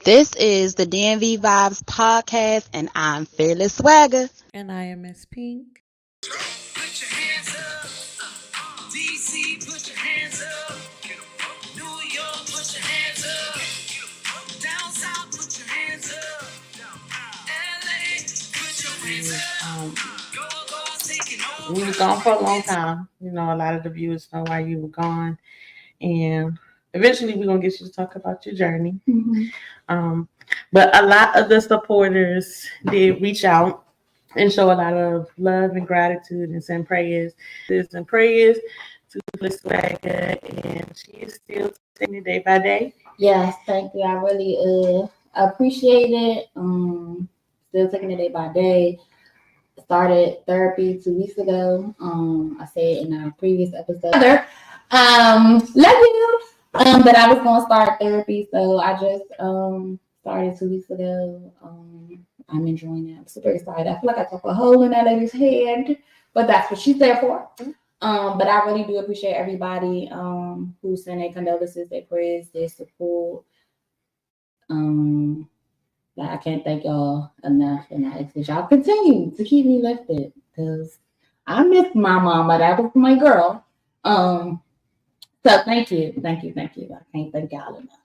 This is the DMV Vibes podcast, and I'm Fearless Swagger. And I am Miss Pink. Put your hands up. DC, put your hands up. New York, put your hands up. Down south, put your hands up. LA, put your hands up. Go, taking over. We were gone for a long time. You know, a lot of the viewers know why you were gone. And eventually we're going to get you to talk about your journey. But a lot of the supporters did reach out and show a lot of love and gratitude and send prayers. And prayers to Fearless Swagger, and she is still taking it day by day. Yes, thank you. I really appreciate it. Still taking it day by day. Started therapy 2 weeks ago. I said in our previous episode. Love you. But I was gonna start therapy, so I just started 2 weeks ago. I'm enjoying it. I'm super excited. I feel like I took a hole in that lady's head, but that's what she's there for. But I really do appreciate everybody who sent their condolences, their prayers, their support. I can't thank y'all enough, and I ask that y'all continue to keep me lifted because I miss my mama. That was my girl. So thank you. I can't thank y'all enough.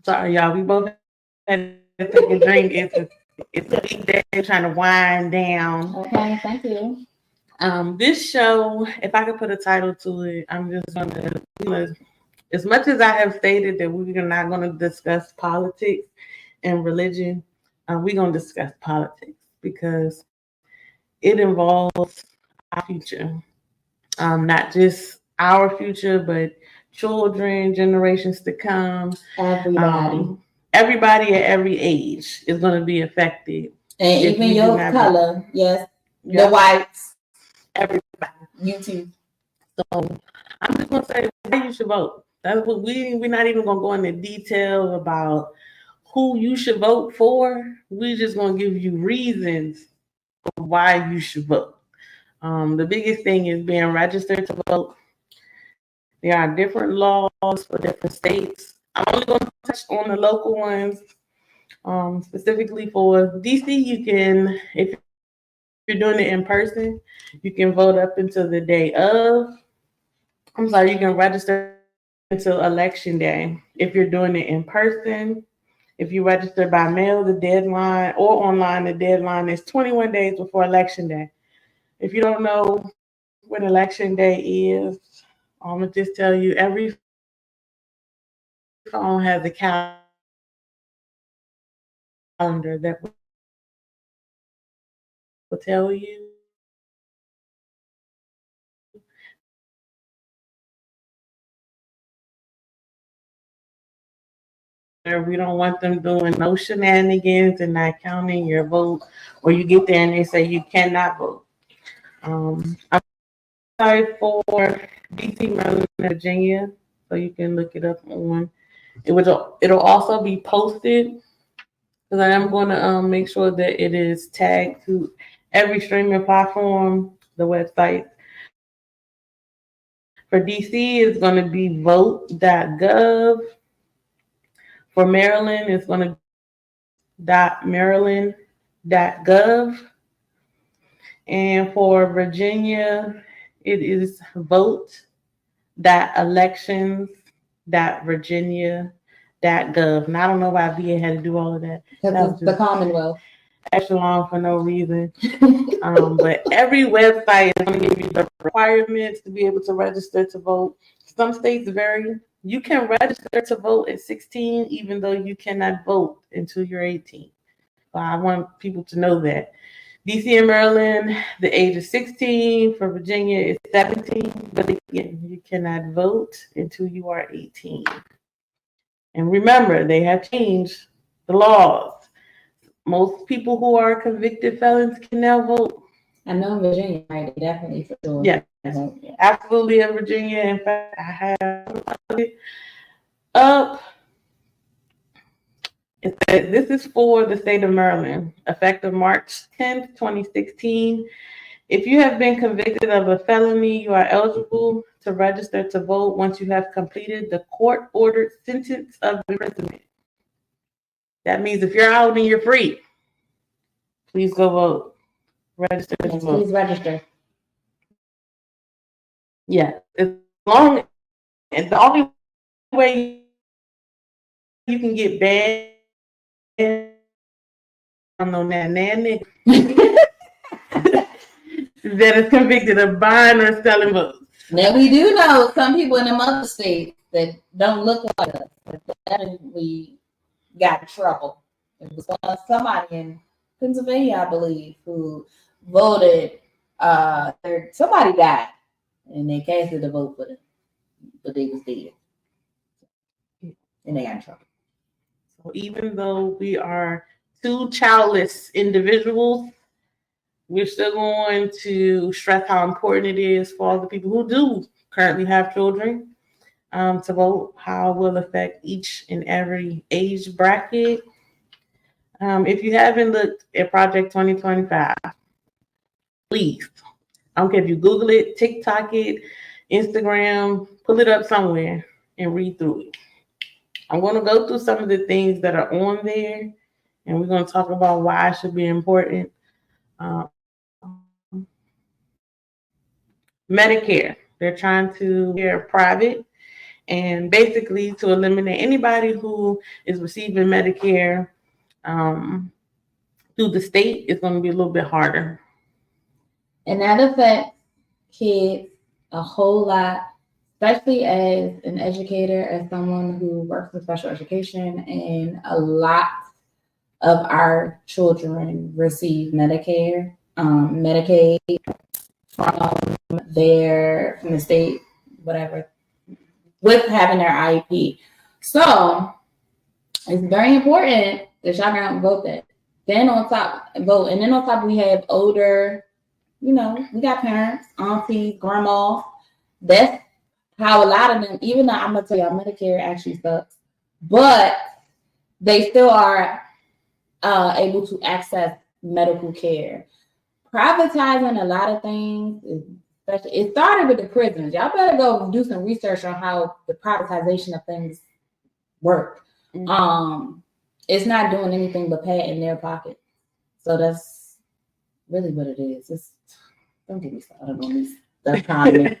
Sorry, y'all. We both had to take a drink. It's a big day trying to wind down. Okay, thank you. This show, if I could put a title to it, I'm just gonna, as much as I have stated that we're not going to discuss politics and religion, we're going to discuss politics because it involves our future. Not just our future, but children, generations to come. Everybody at every age is going to be affected. And even your color, yes. The whites. Everybody. You too. So I'm just going to say why you should vote. That's what we're not even going to go into detail about who you should vote for. We're just going to give you reasons for why you should vote. The biggest thing is being registered to vote. There are different laws for different states. I'm only going to touch on the local ones. Specifically for DC, you can, if you're doing it in person, you can vote up until the day of. You can register until election day. If you're doing it in person, if you register by mail, the deadline, or online, the deadline is 21 days before election day. If you don't know when election day is, I'm going to just tell you, every phone has a calendar that will tell you we don't want them doing no shenanigans and not counting your vote, or you get there and they say you cannot vote. I'm sorry for DC, Maryland, Virginia, so you can look it up on. It'll also be posted because I am going to make sure that it is tagged to every streaming platform, the website. For DC, it's going to be vote.gov. For Maryland, it's going to be maryland.gov. And for Virginia, it is vote.elections.virginia.gov. And I don't know why VA had to do all of that. Because it's the Commonwealth. Extra long for no reason. But every website is going to give you the requirements to be able to register to vote. Some states vary. You can register to vote at 16, even though you cannot vote until you're 18. So I want people to know that. DC and Maryland, the age is 16. For Virginia, it's 17. But again, you cannot vote until you are 18. And remember, they have changed the laws. Most people who are convicted felons can now vote. I know in Virginia, right? Definitely for sure. Yes, absolutely in Virginia. In fact, I have it up. This is for the state of Maryland, effective March 10th, 2016. If you have been convicted of a felony, you are eligible to register to vote once you have completed the court-ordered sentence of imprisonment. That means if you're out and you're free, please go vote. Register to vote. Please register. Yeah, as long and the only way you can get banned, I don't know nigga, that is convicted of buying or selling votes. Now we do know some people in the other states that don't look like us. But that we got in trouble. It was somebody in Pennsylvania, I believe, who voted. Somebody died, and they casted the vote for them, but they was dead, and they got in trouble. So even though we are two childless individuals, we're still going to stress how important it is for all the people who do currently have children to vote, how it will affect each and every age bracket. If you haven't looked at Project 2025, please, I don't care if you Google it, TikTok it, Instagram, pull it up somewhere and read through it. I'm going to go through some of the things that are on there, and we're going to talk about why it should be important. Medicare, they're trying to get private, and basically to eliminate anybody who is receiving Medicare through the state is going to be a little bit harder. And that affects kids a whole lot, especially as an educator, as someone who works in special education, and a lot of our children receive Medicare, Medicaid from the state, whatever, with having their IEP. So it's very important that y'all gonna vote that. Then on top, vote. And then on top, we have older, we got parents, aunties, grandmas. That's how a lot of them, even though I'm going to tell y'all, Medicare actually sucks, but they still are able to access medical care. Privatizing a lot of things, especially, it started with the prisons. Y'all better go do some research on how the privatization of things work. Mm-hmm. It's not doing anything but pat in their pocket. So that's really what it is. Don't get me started on this economy.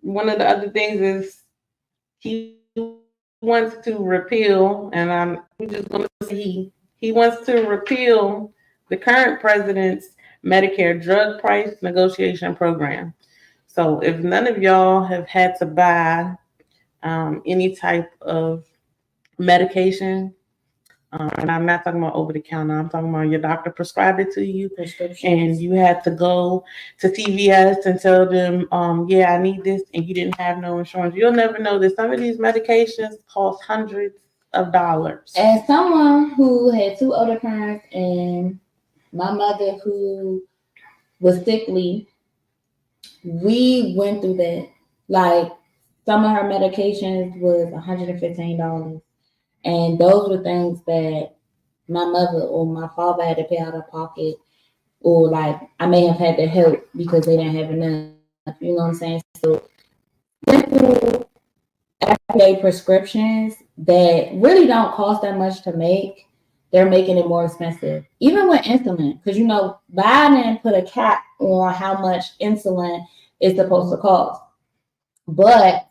One of the other things is he wants to repeal, and I'm just going to say he wants to repeal the current president's Medicare drug price negotiation program. So if none of y'all have had to buy any type of medication, and I'm not talking about over the counter, I'm talking about your doctor prescribed it to you, and you had to go to CVS and tell them, I need this, and you didn't have no insurance. You'll never know that some of these medications cost hundreds of dollars. As someone who had two older parents and my mother who was sickly, we went through that. Like, some of her medications was $115. And those were things that my mother or my father had to pay out of pocket, or like I may have had to help because they didn't have enough. You know what I'm saying? So everyday prescriptions that really don't cost that much to make, they're making it more expensive. Even with insulin, because Biden put a cap on how much insulin is supposed to cost. But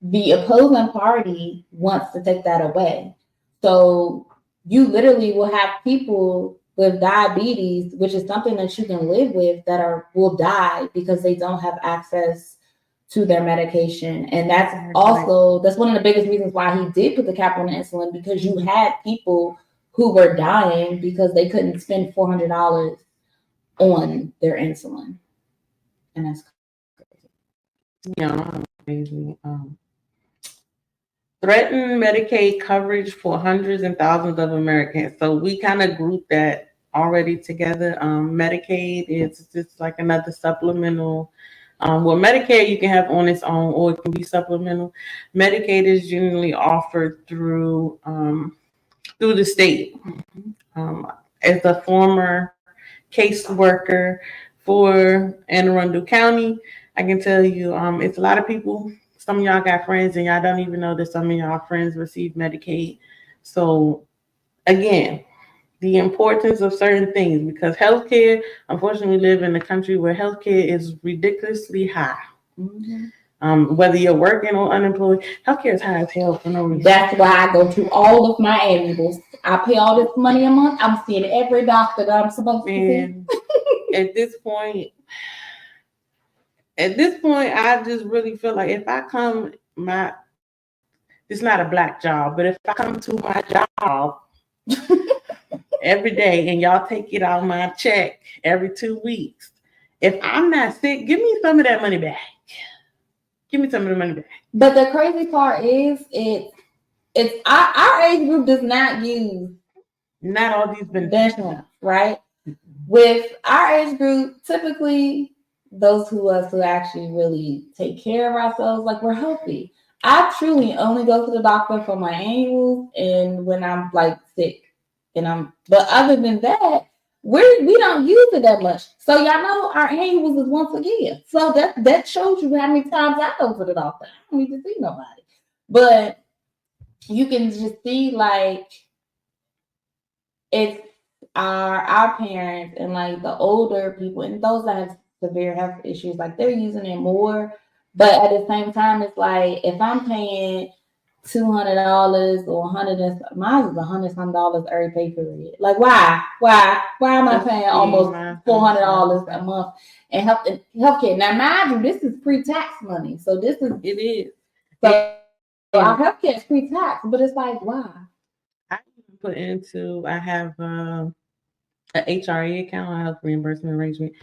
the opposing party wants to take that away. So you literally will have people with diabetes, which is something that you can live with, that will die because they don't have access to their medication. And that's one of the biggest reasons why he did put the cap on the insulin, because you had people who were dying because they couldn't spend $400 on their insulin. And that's crazy. Yeah, crazy. Threaten Medicaid coverage for hundreds and thousands of Americans. So we kind of grouped that already together. Medicaid is just like another supplemental. Medicare you can have on its own, or it can be supplemental. Medicaid is generally offered through the state. As a former caseworker for Anne Arundel County. I can tell you, it's a lot of people. Some of y'all got friends and y'all don't even know that some of y'all friends receive Medicaid. So again, the importance of certain things, because healthcare, unfortunately, we live in a country where healthcare is ridiculously high. Mm-hmm. Whether you're working or unemployed, healthcare is high as hell for no reason. That's why I go to all of my annuals. I pay all this money a month. I'm seeing every doctor that I'm supposed to see. At this point, I just really feel like if I come, it's not a black job, but if I come to my job every day and y'all take it out of my check every 2 weeks, if I'm not sick, give me some of that money back. Give me some of the money back. But the crazy part is, it's our age group does not use not all these benefits, right? With our age group, typically those who actually really take care of ourselves, like we're healthy. I truly only go to the doctor for my annuals and when I'm like sick, but other than that, we don't use it that much. So y'all know our annuals is once a year. So that shows you how many times I go to the doctor. I don't need to see nobody. But you can just see like it's our parents and like the older people and those that have severe health issues, like they're using it more. But at the same time, it's like if I'm paying $200 or mine is $100 every pay period. Like why am I paying almost $400 a month in healthcare? Now, mind you, this is pre-tax money, so it is. So our healthcare is pre-tax, but it's like why? I have an HRA account, a health reimbursement arrangement.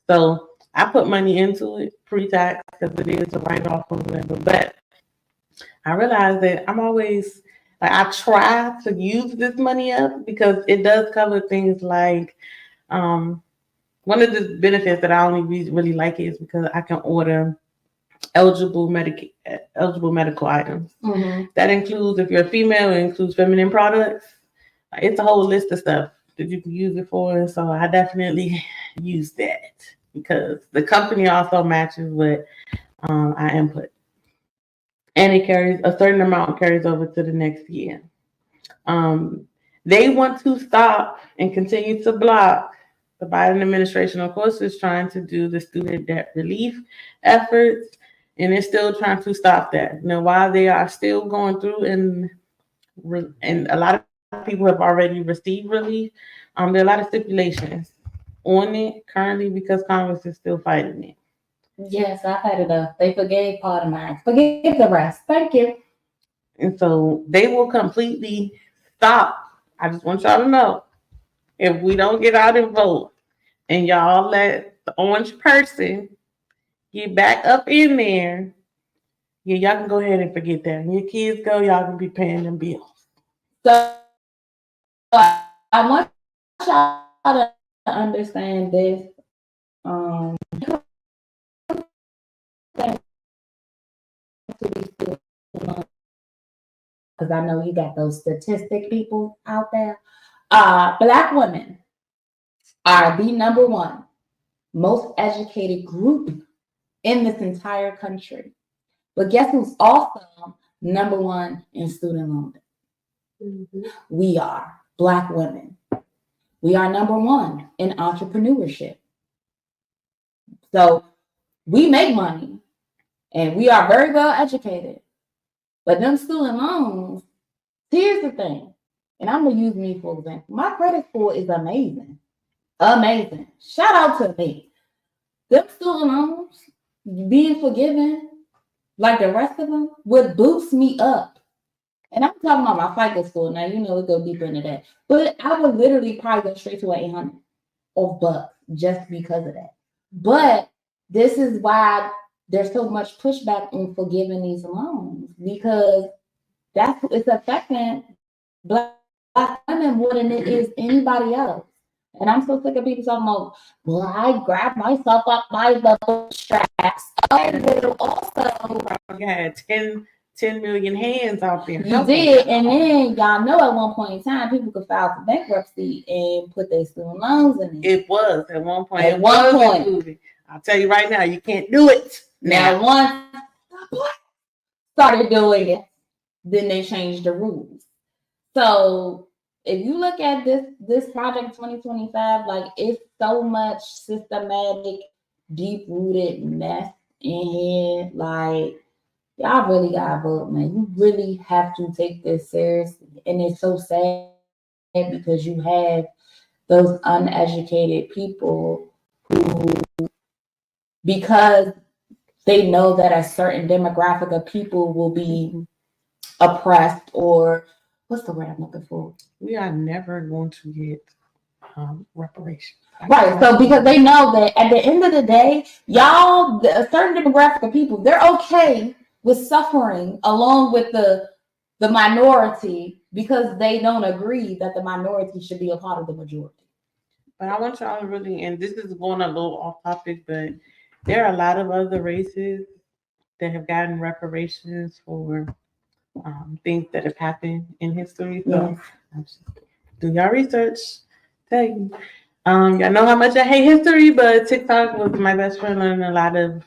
So I put money into it pre-tax because it is a write-off or whatever. But I realized that I'm always like I try to use this money up because it does cover things like one of the benefits that I only really like is because I can order eligible medical items. Mm-hmm. That includes, if you're a female, it includes feminine products. It's a whole list of stuff that you can use it for. So I definitely use that because the company also matches what I input. And it carries a certain amount carries over to the next year. They want to stop and continue to block. The Biden administration, of course, is trying to do the student debt relief efforts, and they're still trying to stop that. Now, while they are still going through, and a lot of people have already received relief, there are a lot of stipulations on it currently because Congress is still fighting it. Yes, I've had it up. They forgave part of mine. Forgive the rest. Thank you. And so they will completely stop. I just want y'all to know, if we don't get out and vote and y'all let the orange person get back up in there, yeah, y'all can go ahead and forget that. When your kids go, y'all can be paying them bills. So I want y'all to understand this. Because I know you got those statistic people out there. Black women are the number one most educated group in this entire country. But guess who's also number one in student loan debt? Mm-hmm. We are Black women. We are number one in entrepreneurship. So we make money and we are very well educated. But them student loans, here's the thing, and I'm going to use me for example. My credit score is amazing. Amazing. Shout out to me. Them student loans, being forgiven, like the rest of them, would boost me up. And I'm talking about my FICO score. Now, you know, it go deeper into that. But I would literally probably go straight to 800 or bucks just because of that. But this is why there's so much pushback on forgiving these loans, because it's affecting Black women more than it is anybody else. And I'm so sick of people talking about, well, I grab myself up by the straps. I will also. I had 10 10 million hands out there. You did, and then y'all know at one point in time, people could file for bankruptcy and put their student loans in it. It was at one point. Included. I'll tell you right now, you can't do it now. Once started doing it, then they changed the rules. So if you look at this project 2025, like it's so much systematic, deep-rooted mess in here. Like, y'all really gotta vote, man. You really have to take this seriously. And it's so sad because you have those uneducated people who, because they know that a certain demographic of people will be oppressed, or what's the word I'm looking for? We are never going to get reparations. Right. So because they know that at the end of the day, y'all, a certain demographic of people, they're okay with suffering along with the minority because they don't agree that the minority should be a part of the majority. But I want y'all to really, and this is going a little off topic, but there are a lot of other races that have gotten reparations for things that have happened in history. So do y'all research. Tell you. Y'all know how much I hate history, but TikTok was my best friend learning a lot of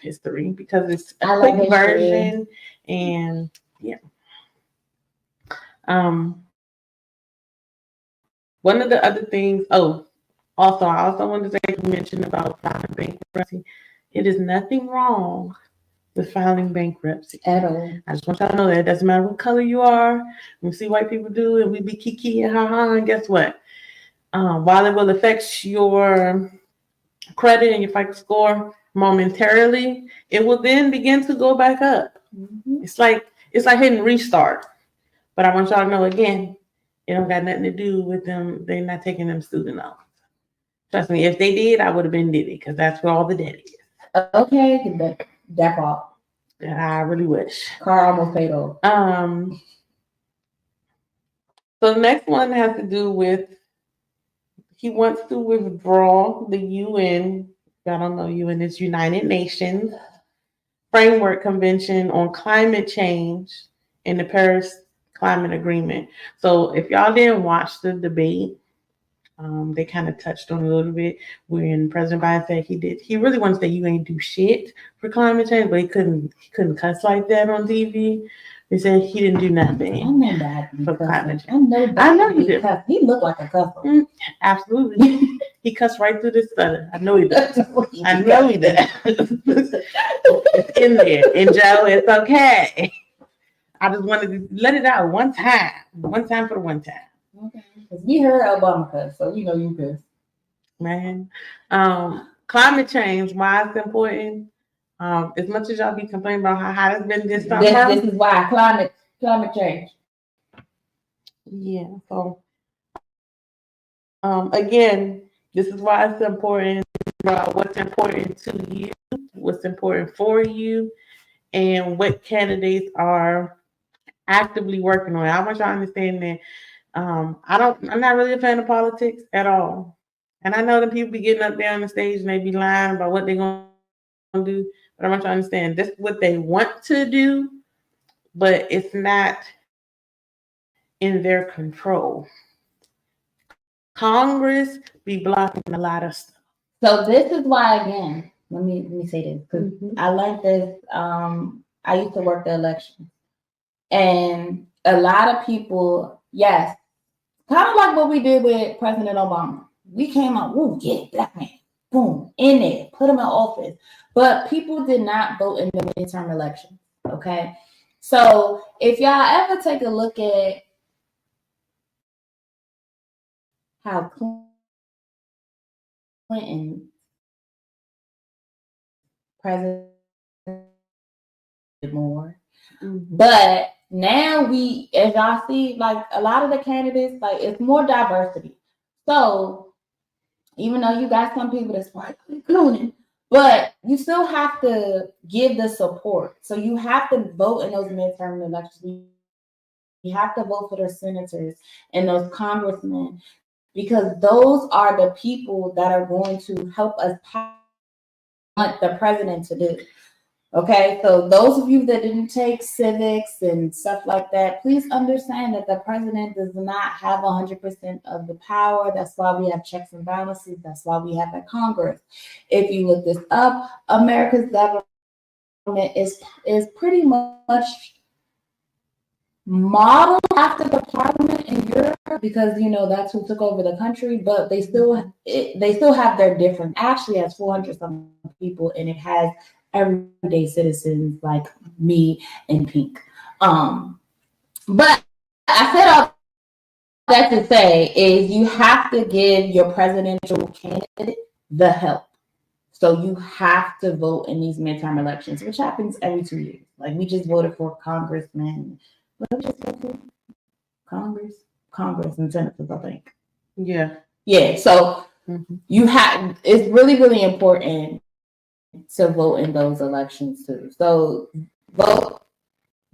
history because it's a quick version, and one of the other things. I also wanted to mention about filing bankruptcy. It is nothing wrong with filing bankruptcy at all. I just want y'all to know that it doesn't matter what color you are. We see white people do it, we be kiki and ha, and guess what? While it will affect your credit and your FICO score momentarily, it will then begin to go back up. Mm-hmm. It's like hitting restart. But I want y'all to know again, it don't got nothing to do with them. They're not taking them student loans. Trust me, if they did, I would have been diddy because that's where all the debt is. Okay, that part. Yeah, I really wish. Car almost paid off. So the next one has to do with he wants to withdraw the UN. I don't know, UN is United Nations Framework Convention on Climate Change and the Paris Climate Agreement. So if y'all didn't watch the debate, they kind of touched on a little bit when President Biden said he really wants to say you ain't do shit for climate change, but he couldn't cuss like that on TV. He said he didn't do nothing. I know that for climate change. I know he did. He looked like a cusser. Absolutely. He cussed right through this stutter. I know he did. I know he did. It's in there. And Joe, it's okay. I just wanted to let it out one time. One time for the one time. Okay. We heard Obama cuss, so we know you cuss. Man. Climate change, why it's important. As much as y'all be complaining about how hot it's been this summer. This is why climate change. Yeah. So again, this is why it's important about what's important to you, what's important for you, and what candidates are actively working on. I want y'all to understand that I'm not really a fan of politics at all. And I know that people be getting up there on the stage and they be lying about what they're going to do. But I want you to understand this is what they want to do, but it's not in their control. Congress be blocking a lot of stuff. So this is why, again, let me say this, because I learned this. I used to work the election. And a lot of people, yes, kind of like what we did with President Obama. We came out, black man, boom, in there, put him in office. But people did not vote in the midterm elections, okay? So if y'all ever take a look at how Clinton, president, more, but now as y'all see, like a lot of the candidates, like it's more diversity. So even though you got some people that's including, but you still have to give the support. So you have to vote in those midterm elections. You have to vote for those senators and those congressmen, because those are the people that are going to help us want the president to do. Okay, so those of you that didn't take civics and stuff like that, please understand that the president does not have 100% of the power. That's why we have checks and balances. That's why we have a Congress. If you look this up, America's government is pretty much modeled after the parliament in Europe because that's who took over the country, but they still have their different. Actually, has 400 some people, and it has everyday citizens like me and Pink. But I said all that to say is you have to give your presidential candidate the help. So you have to vote in these midterm elections, which happens every 2 years. Like we just voted for congressmen. What did we just vote for? Congress and senators, I think. Yeah. So you have. It's really, really important to vote in those elections too. So vote.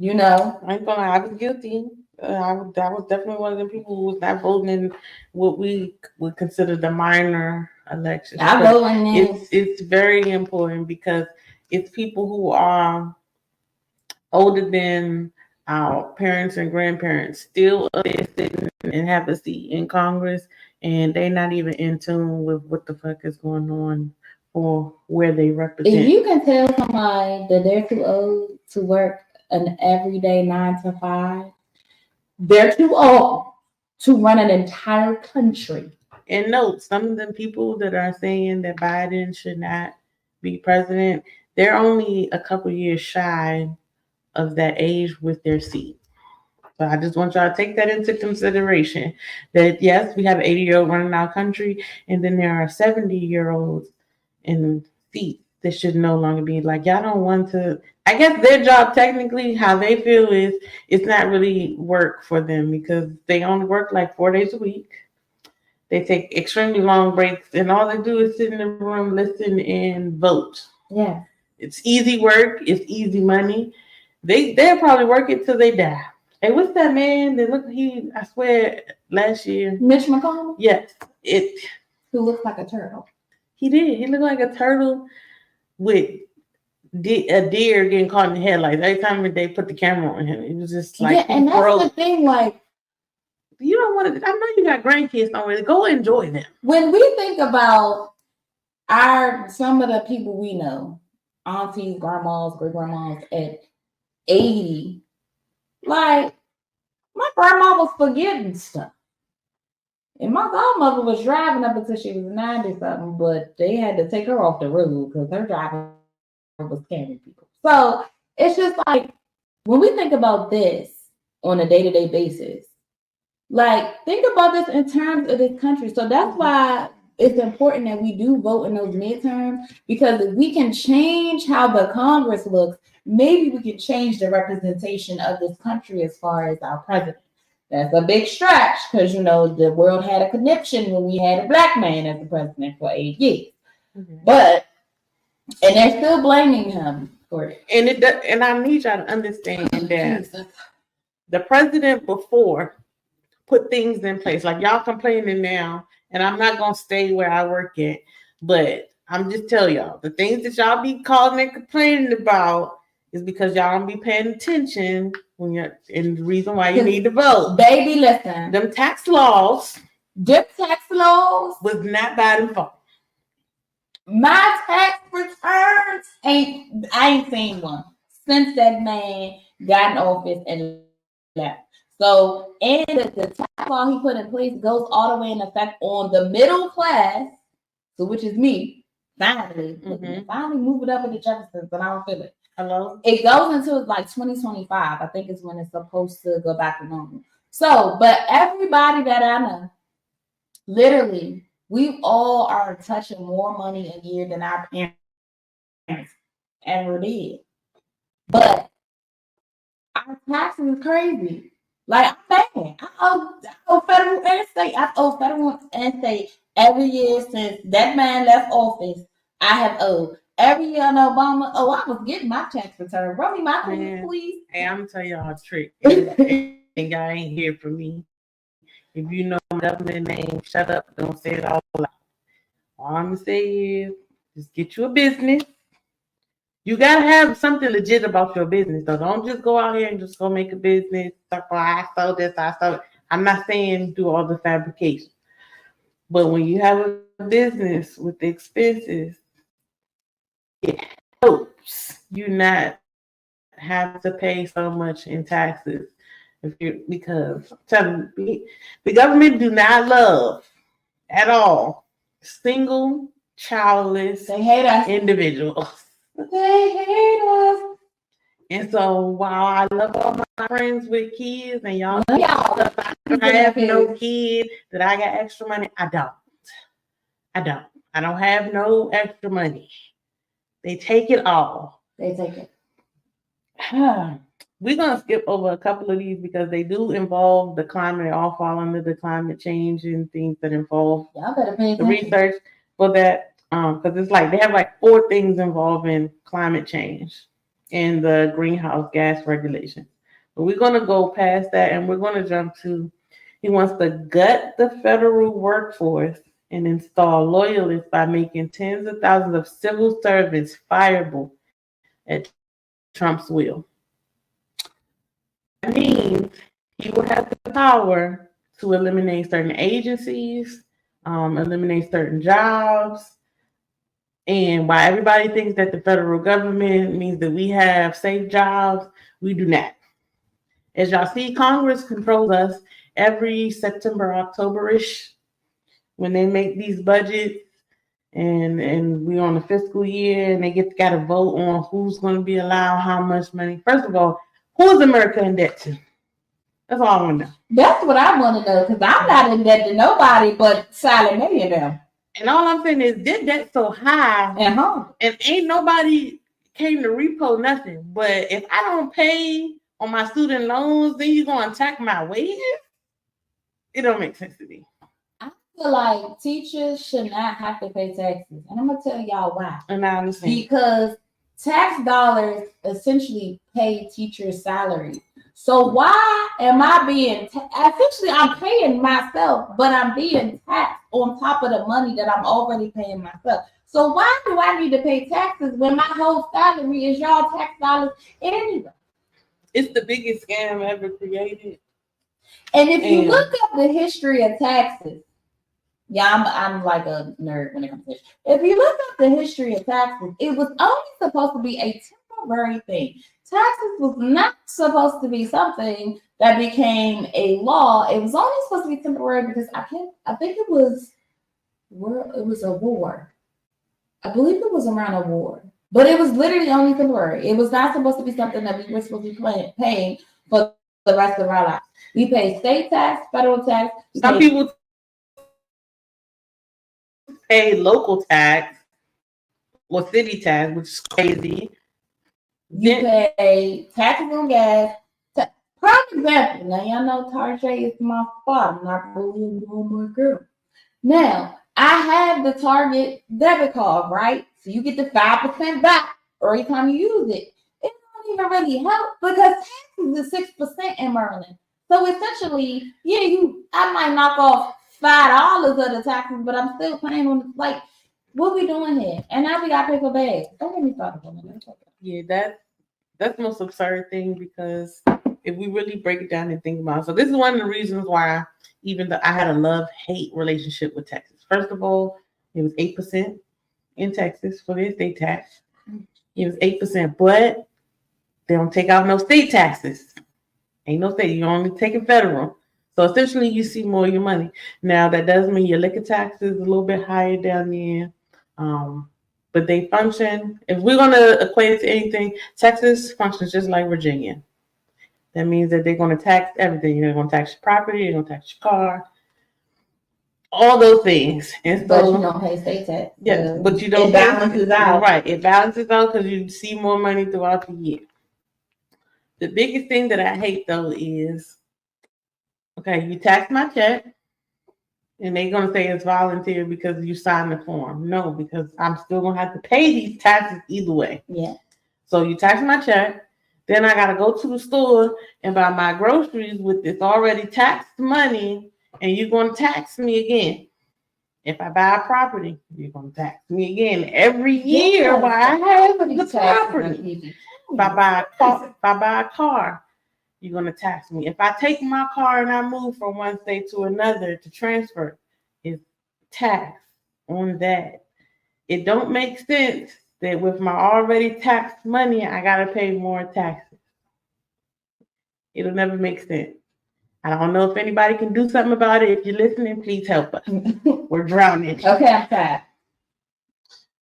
I ain't gonna lie, I was guilty. I was definitely one of the people who was not voting in what we would consider the minor elections. I vote in it's very important because it's people who are older than our parents and grandparents still up there sitting and have a seat in Congress, and they're not even in tune with what the fuck is going on or where they represent. If you can tell somebody that they're too old to work an everyday 9 to 5, they're too old to run an entire country. And note, some of the people that are saying that Biden should not be president, they're only a couple years shy of that age with their seat. So I just want y'all to take that into consideration. That yes, we have an 80-year-old running our country, and then there are 70-year-olds in seats that should no longer be. Like, y'all don't want to. I guess their job technically, how they feel is it's not really work for them because they only work like 4 days a week. They take extremely long breaks, and all they do is sit in the room, listen, and vote. Yeah. It's easy work. It's easy money. They'll probably work it till they die. Hey, what's that man that looked? I swear, last year. Mitch McConnell. Yes, who looks like a turtle. He did. He looked like a turtle with a deer getting caught in the headlights. Every time they put the camera on him, it was just like and that's the thing. Like, you don't want to. I know you got grandkids somewhere. Go enjoy them. When we think about some of the people we know, aunties, grandmas, great grandmas at 80, like my grandma was forgetting stuff. And my godmother was driving up until she was 90 something, but they had to take her off the road because her driver was carrying people. So it's just like when we think about this on a day-to-day basis, like think about this in terms of this country. So that's why it's important that we do vote in those midterms, because if we can change how the Congress looks, maybe we can change the representation of this country as far as our president. That's a big stretch because, the world had a conniption when we had a black man as the president for 8 years. Mm-hmm. And they're still blaming him for it. And I need y'all to understand that the president before put things in place. Like y'all complaining now, and I'm not going to stay where I work at, but I'm just telling y'all, the things that y'all be calling and complaining about is because y'all don't be paying attention when you're, and the reason why you need to vote. Baby, listen. Them tax laws was not Biden's fault. My tax returns I ain't seen one since that man got in office and left. So, and the tax law he put in place goes all the way in effect on the middle class, so which is me. Finally move it up with the Jeffersons, but I don't feel it. Hello? It goes until like 2025. I think is when it's supposed to go back to normal. So, but everybody that I know, literally, we all are touching more money a year than our parents ever did. But our taxes is crazy. Like, I'm paying. I owe federal and state. I owe federal and state every year since that man left office. I have owed. Every year on Obama, I was getting my tax return. Run me my please. Hey, I'm going to tell y'all a trick. And y'all ain't here for me. If you know my government name, shut up. Don't say it all loud. All I'm going to say is just get you a business You gotta have something legit about your business, though. Don't just go out here and just go make a business. Talk about, I sold this, I sold it. I'm not saying do all the fabrication, but when you have a business with the expenses, it helps you not have to pay so much in taxes. Because I'm telling you, the government do not love at all single childless individuals. They hate us. And so while I love all my friends with kids and y'all I have no kid that I got extra money, I don't have no extra money. They take it all. They take it. We're going to skip over a couple of these because they do involve the climate. They all fall under the climate change and things that involve the research for that. Because it's like they have like 4 things involving climate change and the greenhouse gas regulation. But we're going to go past that and we're going to jump to, he wants to gut the federal workforce and install loyalists by making tens of thousands of civil servants fireable at Trump's will. That means he will have the power to eliminate certain agencies, eliminate certain jobs. And while everybody thinks that the federal government means that we have safe jobs, we do not. As y'all see, Congress controls us every September, October-ish when they make these budgets and we're on the fiscal year and they got to vote on who's going to be allowed how much money. First of all, who's America in debt to? That's all I want to know. That's what I want to know because I'm not in debt to nobody but Sally Mae and them. And all I'm saying is debt so high and ain't nobody came to repo nothing. But if I don't pay on my student loans, then you're going to attack my wages? It don't make sense to me. I feel like teachers should not have to pay taxes. And I'm going to tell y'all why. And I understand. Because tax dollars essentially pay teachers' salary. So why am I being essentially I'm paying myself, but I'm being taxed on top of the money that I'm already paying myself. So why do I need to pay taxes when my whole salary is y'all tax dollars anyway? It's the biggest scam ever created. And if you look up the history of taxes, I'm like a nerd when it comes to history. If you look up the history of taxes, it was only supposed to be a temporary thing. Taxes was not supposed to be something that became a law. It was only supposed to be temporary because I think it was a war. I believe it was around a war. But it was literally only temporary. It was not supposed to be something that we were supposed to be paying for the rest of our lives. We pay state tax, federal tax. Some people pay local tax or city tax, which is crazy. You pay taxes on gas. Prime example. Now, y'all know Tarjay is my father. I'm not really doing my girl. Now, I have the Target debit card, right? So you get the 5% back every time you use it. It don't even really help because taxes is 6% in Maryland. So essentially, I might knock off $5 of the taxes, but I'm still paying on like what we doing here? And now we got to pay for bags. Don't get me started on that. Okay. Yeah, that's the most absurd thing because if we really break it down and think about it. So this is one of the reasons why even though I had a love-hate relationship with Texas. First of all, it was 8% in Texas for the estate tax. It was 8%, but they don't take out no state taxes. Ain't no state. You're only taking federal. So essentially, you see more of your money. Now, that does mean your liquor tax is a little bit higher down there. But they function. If we're going to equate it to anything, Texas functions just like Virginia. That means that they're going to tax everything. They're going to tax your property. They're going to tax your car. All those things. And so, but you don't pay state tax. Yeah, but you don't. It balances out. Right. It balances out because you see more money throughout the year. The biggest thing that I hate, though, is, okay, you tax my check, and they're going to say it's volunteer because you signed the form. No, because I'm still going to have to pay these taxes either way. Yeah. So you tax my check, then I got to go to the store and buy my groceries with this already taxed money, and you're going to tax me again. If I buy a property, you're gonna tax me again every year while I have the property. If I buy a car, you're gonna tax me. If I take my car and I move from one state to another to transfer, it's tax on that. It don't make sense that with my already taxed money, I gotta pay more taxes. It'll never make sense. I don't know if anybody can do something about it. If you're listening, please help us. We're drowning. Okay, I'm tired.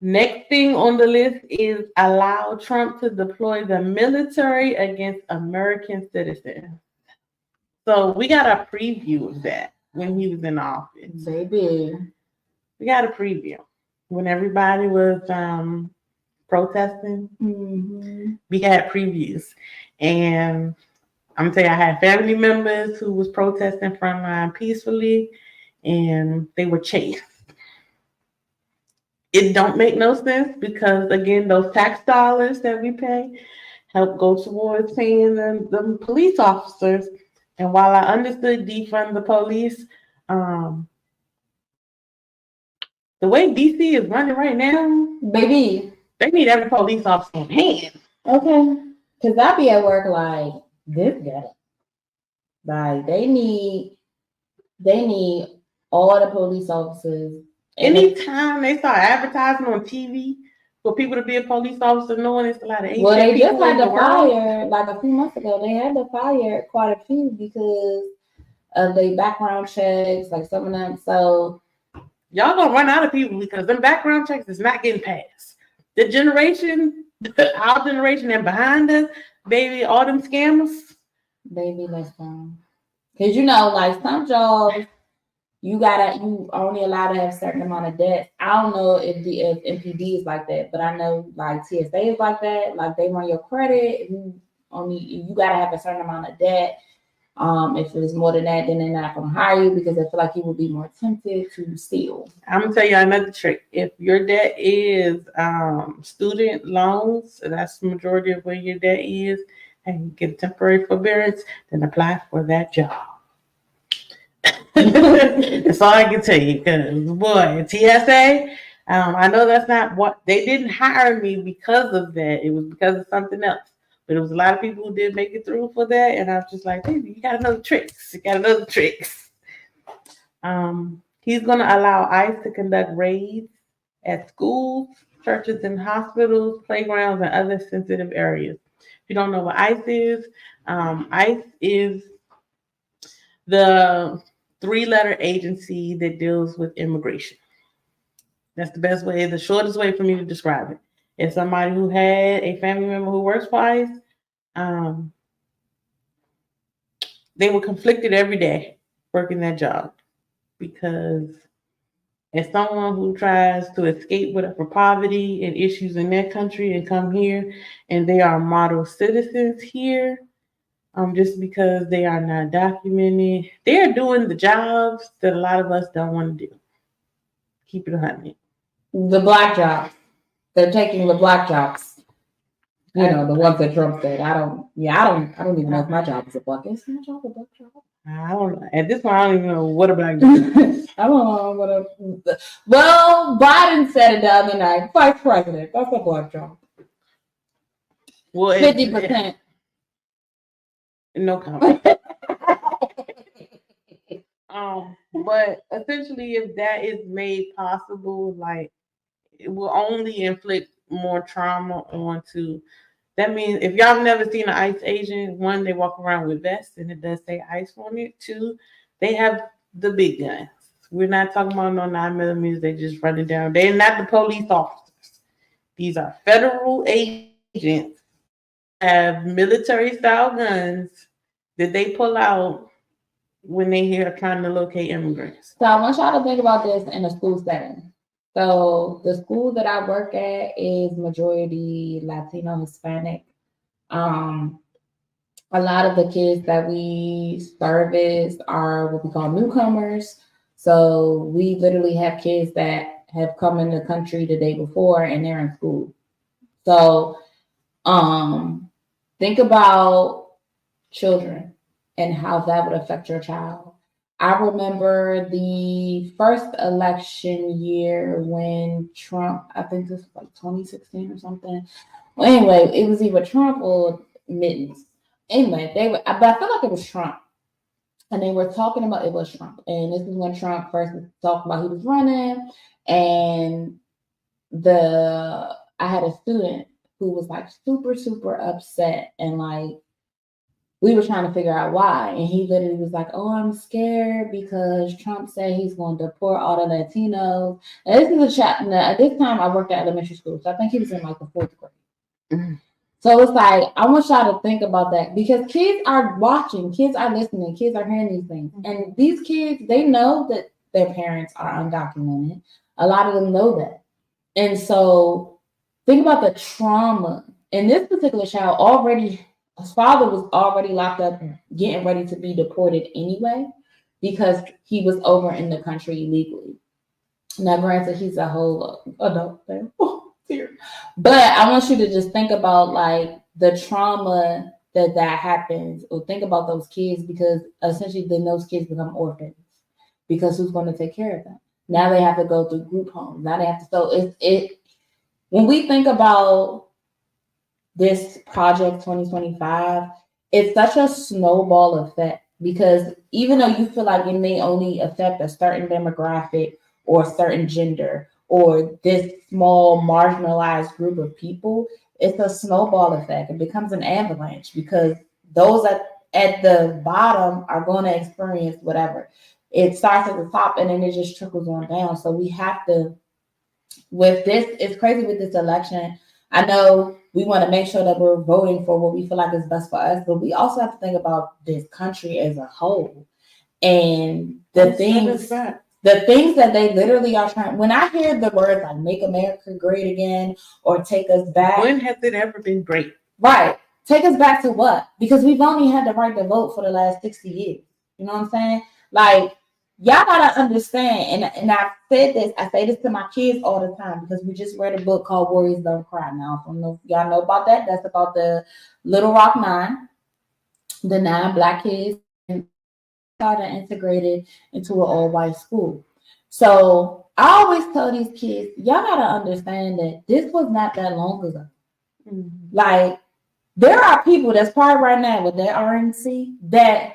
Next thing on the list is allow Trump to deploy the military against American citizens. So we got a preview of that when he was in office. Baby. We got a preview. When everybody was protesting, we had previews. And I'm gonna tell you, I had family members who was protesting frontline peacefully, and they were chased. It don't make no sense because, again, those tax dollars that we pay help go towards paying the police officers. And while I understood defund the police, the way DC is running right now, baby, they need every police officer on hand. Okay, because I be at work like this guy. Like they need all the police officers. Anytime they start advertising on TV for people to be a police officer, knowing it's a lot of Asian well, they just people had in to the world. fire like a few months ago. They had to fire quite a few because of their background checks, like some of them. So y'all gonna run out of people because them background checks is not getting passed. The generation, our generation, and behind us, baby, all them scammers. Baby, let's go. Because like some jobs, you only allowed to have a certain amount of debt. I don't know if MPD is like that, but I know like TSA is like that. Like they run your credit. You gotta have a certain amount of debt. If it's more than that, then they're not gonna hire you because they feel like you will be more tempted to steal. I'm gonna tell you another trick. If your debt is student loans, that's the majority of where your debt is, and you get temporary forbearance, then apply for that job. That's all I can tell you. Because boy, TSA, I know that's not what they didn't hire me because of that. It was because of something else. But it was a lot of people who did make it through for that, and I was just like, baby, you gotta know the tricks. You gotta know the tricks. He's gonna allow ICE to conduct raids at schools, churches, and hospitals, playgrounds, and other sensitive areas. If you don't know what ICE is the 3-letter agency that deals with immigration. That's the best way, the shortest way for me to describe it. If somebody who had a family member who works for ICE, they were conflicted every day working that job because as someone who tries to escape for poverty and issues in their country and come here, and they are model citizens here, just because they are not documented, they are doing the jobs that a lot of us don't want to do. Keep it 100. The black jobs. They're taking the black jobs. The ones that Trump said. I don't even know if my job is a black. Is my job a black job? I don't know. At this point, I don't even know what a black job is. I don't know well, Biden said it the other night. Vice president. That's a black job. Well, 50%. No comment. But essentially, if that is made possible, like it will only inflict more trauma onto. That means if y'all have never seen an ICE agent, 1, they walk around with vests and it does say ICE on it. 2, they have the big guns. We're not talking about no 9mm. They just running down. They're not the police officers. These are federal agents have military style guns that they pull out when they here trying to locate immigrants. So I want y'all to think about this in a school setting. So the school that I work at is majority Latino, Hispanic. A lot of the kids that we service are what we call newcomers. So we literally have kids that have come in the country the day before and they're in school. So think about children and how that would affect your child. I remember the first election year when Trump, I think this was like 2016 or something. Well, anyway, it was either Trump or Mittens. Anyway, but I feel like it was Trump. And they were talking about it was Trump. And this is when Trump first talked about he was running. And I had a student who was like super, super upset and like we were trying to figure out why. And he literally was like, oh, I'm scared because Trump said he's going to deport all the Latinos. And this is a chat. At this time, I worked at elementary school. So I think he was in like the fourth grade. Mm-hmm. So it's like, I want y'all to think about that because kids are watching, kids are listening, kids are hearing these things. Mm-hmm. And these kids, they know that their parents are undocumented. A lot of them know that. And so think about the trauma. And this particular child his father was already locked up, getting ready to be deported anyway, because he was over in the country illegally. Now, granted, he's a whole adult thing. But I want you to just think about like the trauma that happens, or think about those kids, because essentially then those kids become orphans because who's going to take care of them? Now they have to go through group homes. Now they have to. So when we think about this project 2025, it's such a snowball effect because even though you feel like it may only affect a certain demographic or a certain gender or this small marginalized group of people, it's a snowball effect. It becomes an avalanche because those at the bottom are going to experience whatever. It starts at the top and then it just trickles on down. So we have to, with this, it's crazy with this election. I know we want to make sure that we're voting for what we feel like is best for us, but we also have to think about this country as a whole and the things that they literally are trying. When I hear the words like "Make America Great Again" or "Take us back," when has it ever been great? Right, take us back to what? Because we've only had the right to vote for the last 60 years. You know what I'm saying? Like, y'all gotta understand, and I've said this, I say this to my kids all the time because we just read a book called Warriors Don't Cry. Now, I don't know if y'all know about that. That's about the Little Rock Nine, the 9 Black kids got integrated into an all-white school. So I always tell these kids, y'all gotta understand that this was not that long ago. Mm-hmm. Like, there are people that's part right now with their RNC that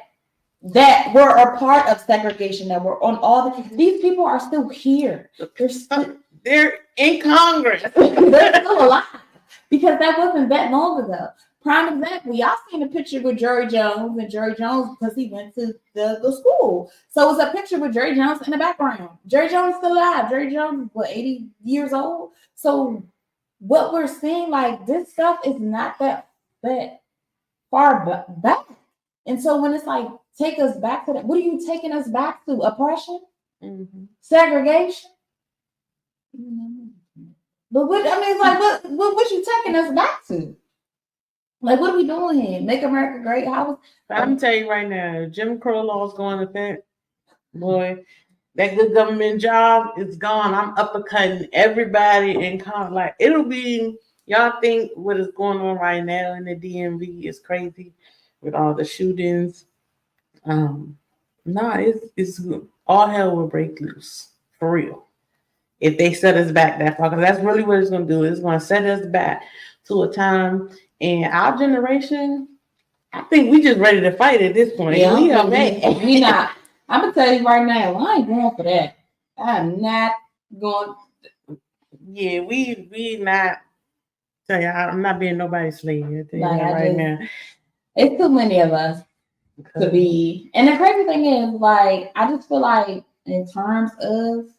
were a part of segregation, that were on these people are still here. They're in Congress. They're still alive because that wasn't that long ago. Prime example, y'all seen a picture with Jerry Jones, because he went to the school. So it's a picture with Jerry Jones in the background. Jerry Jones is still alive. Jerry Jones is 80 years old. So what we're seeing, like, this stuff is not that far back. And so when it's like, take us back to that, what are you taking us back to? Oppression? Mm-hmm. Segregation? Mm-hmm. But what you taking us back to? Like, what are we doing here? Make America Great? I'm gonna tell you right now, Jim Crow law is going to effect. Boy, that good government job is gone. I'm uppercutting everybody in Congress. Like, it'll be, y'all think what is going on right now in the DMV is crazy with all the shootings. It's all hell will break loose for real if they set us back that far, because that's really what it's going to do. It's going to set us back to a time in our generation. I think we just ready to fight at this point. Yeah, we not. I'm gonna tell you right now, I ain't going for that. I'm not going. Yeah, we not. Tell you, I'm not being nobody's slave. Right now. It's too many of us to be. And the crazy thing is, like, I just feel like in terms of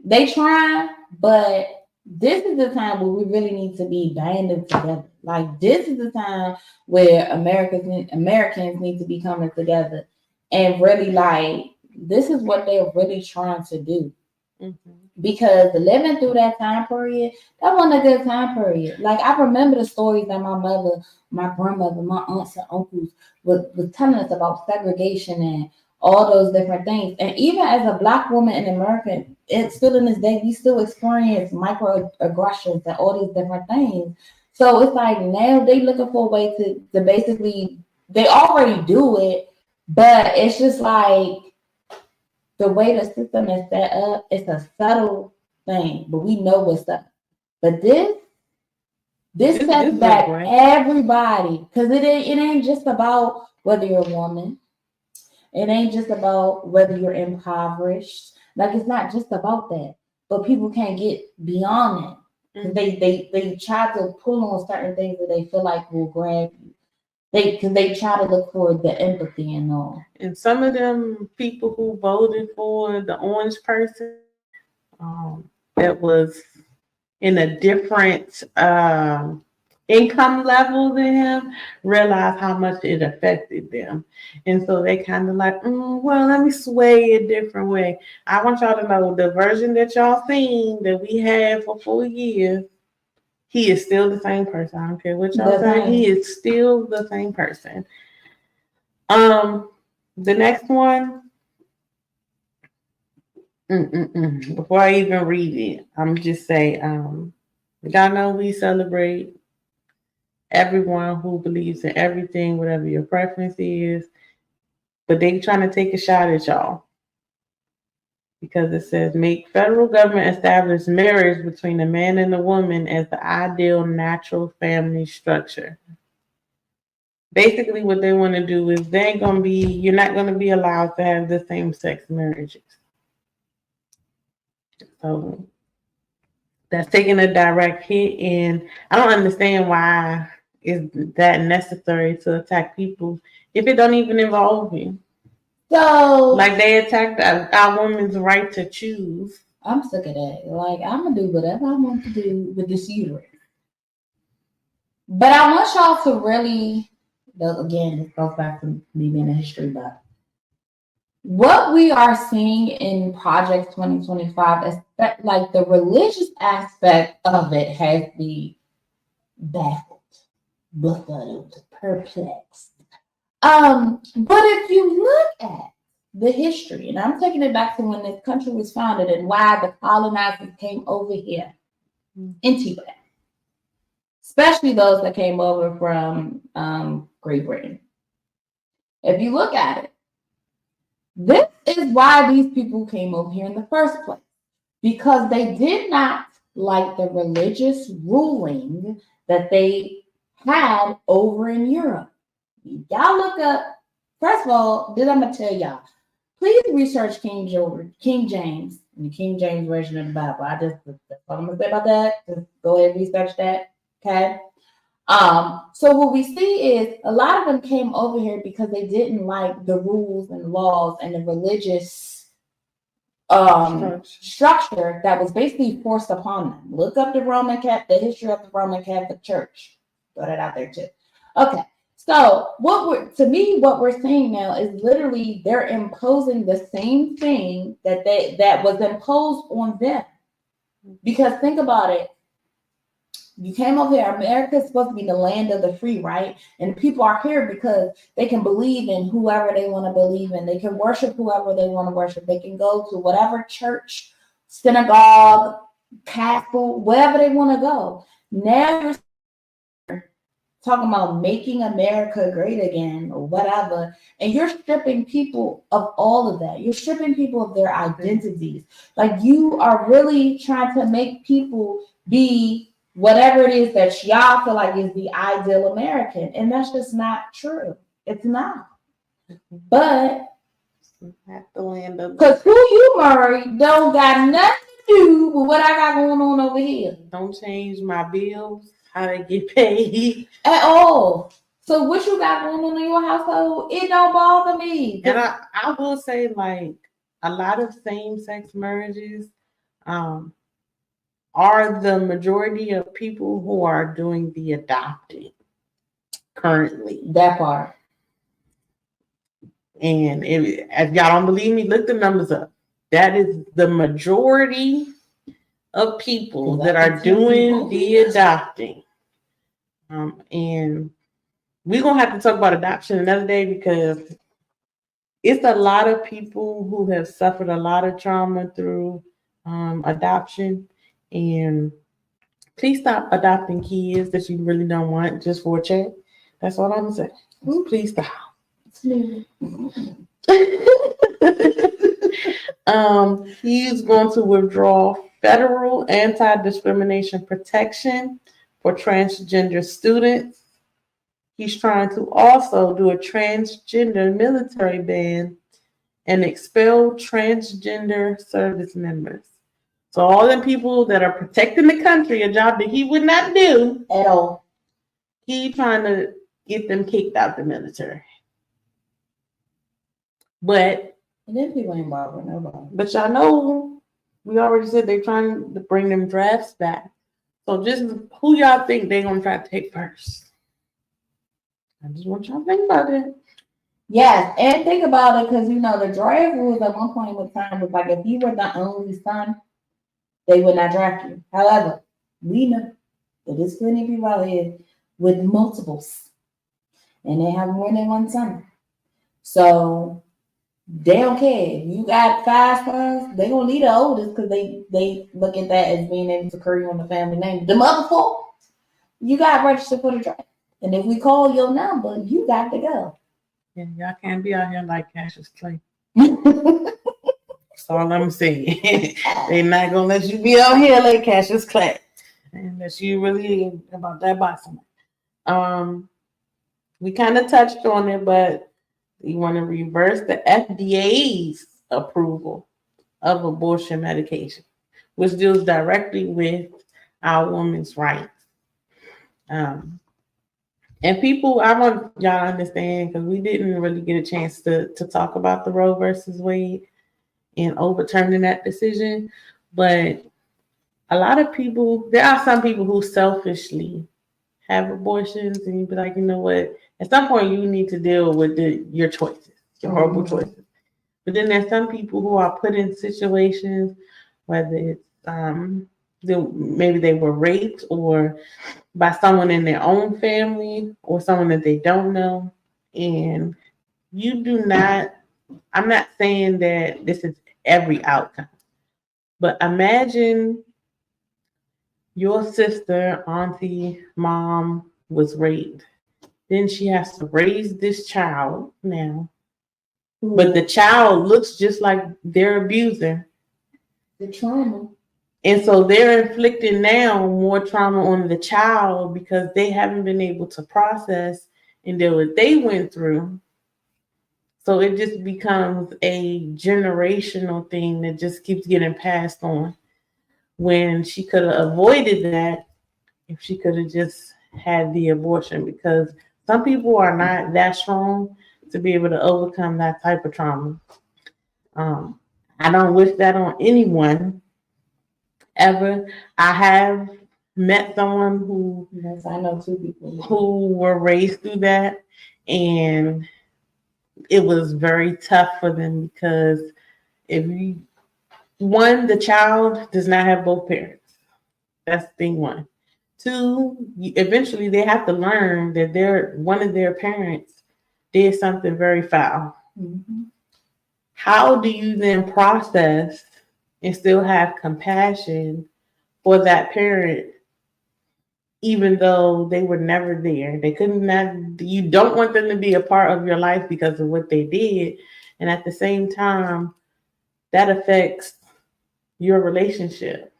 they try, but this is the time where we really need to be banded together. Like, this is the time where Americans need to be coming together and really, like, this is what they're really trying to do. Mm-hmm. Because living through that time period, that wasn't a good time period. Like, I remember the stories that my mother, my grandmother, my aunts and uncles was telling us about segregation and all those different things. And even as a Black woman in America, it's still in this day, we still experience microaggressions and all these different things. So it's like now they looking for a way to basically, they already do it, But it's just like the way the system is set up, it's a subtle thing, but we know what's up. But this sets back everybody, because it ain't just about whether you're a woman. It ain't just about whether you're impoverished. Like, it's not just about that. But people can't get beyond that. They try to pull on certain things that they feel like will grab you. Because they try to look for the empathy and all. And some of them people who voted for the orange person, that was in a different income level than him, realized how much it affected them. And so they kind of like, well, let me sway a different way. I want y'all to know the version that y'all seen that we had for 4 years, he is still the same person. I don't care what y'all say. He is still the same person. The next one, before I even read it, I'm just say, y'all know we celebrate everyone who believes in everything, whatever your preference is, but they trying to take a shot at y'all because it says make federal government establish marriage between a man and a woman as the ideal natural family structure. Basically, what they want to do is you're not going to be allowed to have the same sex marriages. So that's taking a direct hit, and I don't understand why is that necessary to attack people if it don't even involve you. So, like, they attacked our woman's right to choose. I'm sick of that. Like, I'm gonna do whatever I want to do with this uterus. But I want y'all to really, again, this goes back to me being a history buff. What we are seeing in Project 2025 is that, like, the religious aspect of it has me baffled, befuddled, perplexed. But if you look at the history, and I'm taking it back to when this country was founded and why the colonizers came over here into it, especially those that came over from Great Britain. If you look at it, this is why these people came over here in the first place, because they did not like the religious ruling that they had over in Europe. Y'all look up, first of all, I'm going to tell y'all, please research King James, and the King James Version of the Bible. That's all I'm going to say about that. Just go ahead and research that, okay? So what we see is a lot of them came over here because they didn't like the rules and laws and the religious structure that was basically forced upon them. Look up the history of the Roman Catholic Church. Throw that out there too. Okay. So what we're seeing now is literally they're imposing the same thing that was imposed on them. Because think about it. You came over here. America is supposed to be the land of the free, right? And people are here because they can believe in whoever they want to believe in. They can worship whoever they want to worship. They can go to whatever church, synagogue, castle, wherever they want to go. Now you're talking about making America great again or whatever, and you're stripping people of all of that. You're stripping people of their identities. Like, you are really trying to make people be whatever it is that y'all feel like is the ideal American, and that's just not true. It's not. But because who you marry don't got nothing to do with what I got going on over here. Don't change my bills, how they get paid at all. So what you got going on in your household, it don't bother me. And I will say, like, a lot of same-sex marriages are the majority of people who are doing the adopting currently. That part. And if y'all don't believe me, look the numbers up. That is the majority of people that are doing the adopting. And we're going to have to talk about adoption another day because it's a lot of people who have suffered a lot of trauma through adoption. And please stop adopting kids that you really don't want just for a check. That's all I'm going to say. Please stop. He's going to withdraw federal anti-discrimination protection for transgender students. He's trying to also do a transgender military ban and expel transgender service members. So all the people that are protecting the country, a job that he would not do at all, he trying to get them kicked out the military. But them people ain't bothering nobody. But y'all know, we already said they're trying to bring them drafts back. So just who y'all think they're gonna try to take first? I just want y'all to think about it. Yes, and think about it, because the draft rules at one point in time was like, if you were the only son, they would not draft you. However, we know that there's plenty of people out here with multiples, and they have more than one son. So they don't care. If you got 5 sons, they gonna leave the oldest because they look at that as being able to carry on the family name. The other 4, you got registered for the draft. And if we call your number, you got to go. Yeah, y'all can't be out here like Cassius Clay. That's all I'm saying. They're not gonna let you be out here like Cassius Clay unless you really about that boxing. We kind of touched on it, but you want to reverse the FDA's approval of abortion medication, which deals directly with our women's rights. And people, I want y'all to understand, because we didn't really get a chance to talk about the Roe versus Wade and overturning that decision. But a lot of people, there are some people who selfishly have abortions, and you'd be like, you know what? At some point, you need to deal with your choices, your horrible choices. But then there's some people who are put in situations, whether it's maybe they were raped or by someone in their own family or someone that they don't know. And you do not, I'm not saying that this is every outcome, but imagine your sister, auntie, mom was raped. Then she has to raise this child now. But the child looks just like their abuser. The trauma. And so they're inflicting now more trauma on the child because they haven't been able to process and deal with what they went through. So it just becomes a generational thing that just keeps getting passed on. When she could have avoided that if she could have just had the abortion, because some people are not that strong to be able to overcome that type of trauma. I don't wish that on anyone ever. I have met someone who, yes, I know 2 people who were raised through that, and it was very tough for them because the child does not have both parents. That's thing 1. 2, eventually they have to learn that one of their parents did something very foul. Mm-hmm. How do you then process and still have compassion for that parent, even though they were never there? They couldn't. You don't want them to be a part of your life because of what they did, and at the same time, that affects your relationship.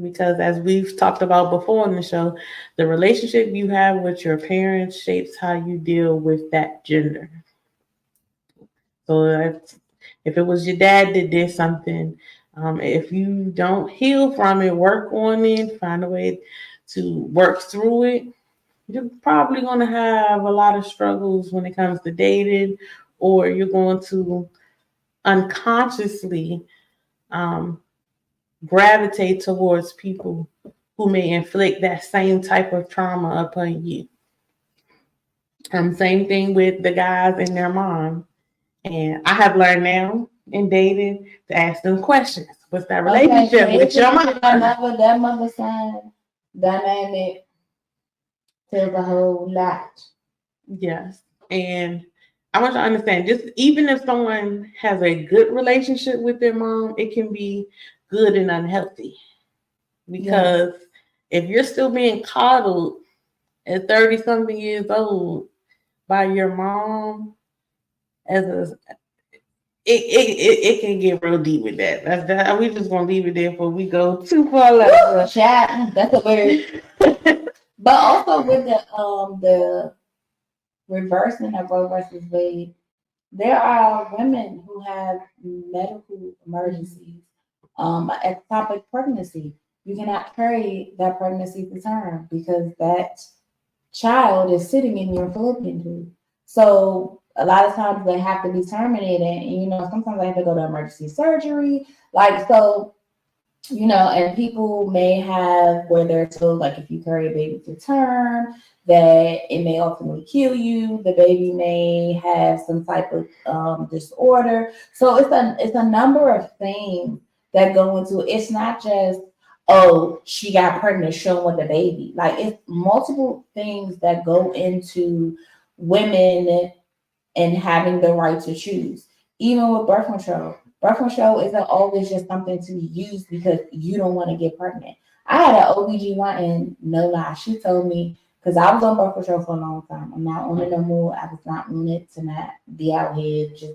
Because as we've talked about before in the show, the relationship you have with your parents shapes how you deal with that gender. So if it was your dad that did something, if you don't heal from it, work on it, find a way to work through it, you're probably going to have a lot of struggles when it comes to dating, or you're going to unconsciously gravitate towards people who may inflict that same type of trauma upon you. Same thing with the guys and their mom. And I have learned now in dating to ask them questions. What's that relationship with your mom? That mother-son dynamic tells a whole lot. Yes. And I want you to understand, just even if someone has a good relationship with their mom, it can be good and unhealthy. Because if you're still being coddled at 30-something years old by your mom as a it can get real deep with that. That's we just gonna leave it there before we go too far left. Chat. That's a weird. But also with the reversing of Roe versus Wade, there are women who have medical emergencies. Ectopic pregnancy. You cannot carry that pregnancy to term because that child is sitting in your fallopian tube. So a lot of times they have to be terminated, and sometimes they have to go to emergency surgery. Like so, and people may have where they're told like if you carry a baby to term, that it may ultimately kill you. The baby may have some type of disorder. So it's a number of things that go into it. It's not just she got pregnant, show with the baby. Like it's multiple things that go into women and having the right to choose. Even with birth control. Birth control isn't always just something to use because you don't want to get pregnant. I had an OBGYN, no lie. She told me, because I was on birth control for a long time. I'm not on it no more. I was not on it to not be out here just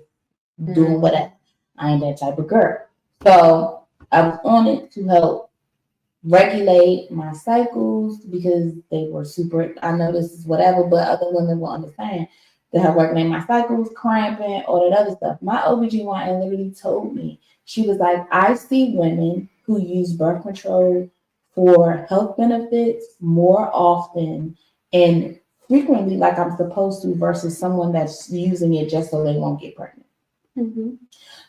doing whatever. I ain't that type of girl. So I was on it to help regulate my cycles because they were super, I know this is whatever, but other women will understand. To help regulate my cycles, cramping, all that other stuff. My OBGYN literally told me, she was like, I see women who use birth control for health benefits more often and frequently like I'm supposed to versus someone that's using it just so they won't get pregnant. Mm-hmm.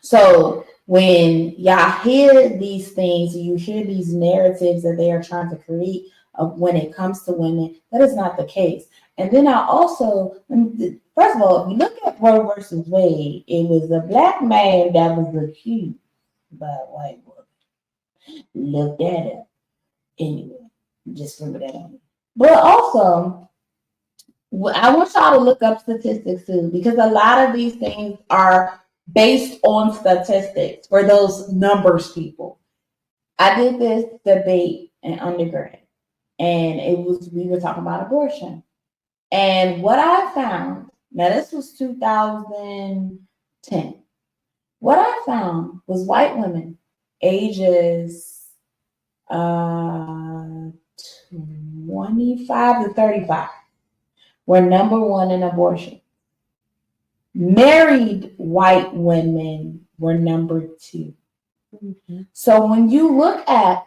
So when y'all hear these things, you hear these narratives that they are trying to create of when it comes to women, that is not the case. And then I also, first of all, if you look at Roe versus Wade, it was a black man that was accused by a white woman. Looked at it. Anyway, just remember that on me. But also, I want y'all to look up statistics too, because a lot of these things are based on statistics for those numbers people. I did this debate in undergrad, and we were talking about abortion. And what I found, now this was 2010. What I found was white women ages 25 to 35 were number one in abortion. Married white women were number two. Mm-hmm. So when you look at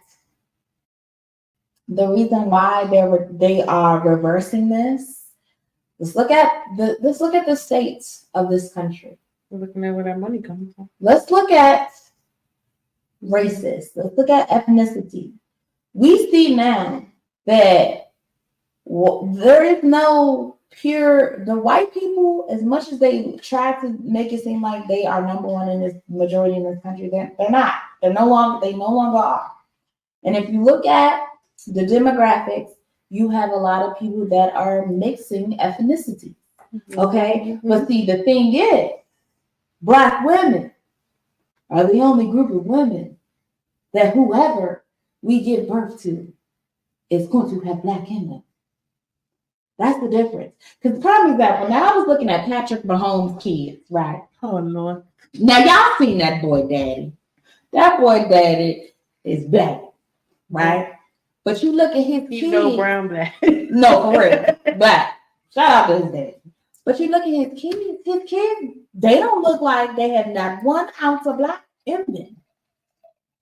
the reason why they are reversing this, let's look at the states of this country. We're looking at where that money comes from. Let's look at races. Let's look at ethnicity. We see now that there is no the white people, as much as they try to make it seem like they are number one in this majority in this country, they're not. They no longer are. And if you look at the demographics, you have a lot of people that are mixing ethnicity. Okay? Mm-hmm. But see, the thing is, Black women are the only group of women that whoever we give birth to is going to have Black in them. That's the difference. Because prime example, now I was looking at Patrick Mahomes' kids, right? Oh, Lord. Now, y'all seen that boy daddy. That boy daddy is Black, right? But you look at his kids. No brown Black. No, for real. Black. Shout out to his daddy. But you look at his kids, they don't look like they have not 1 ounce of Black in them.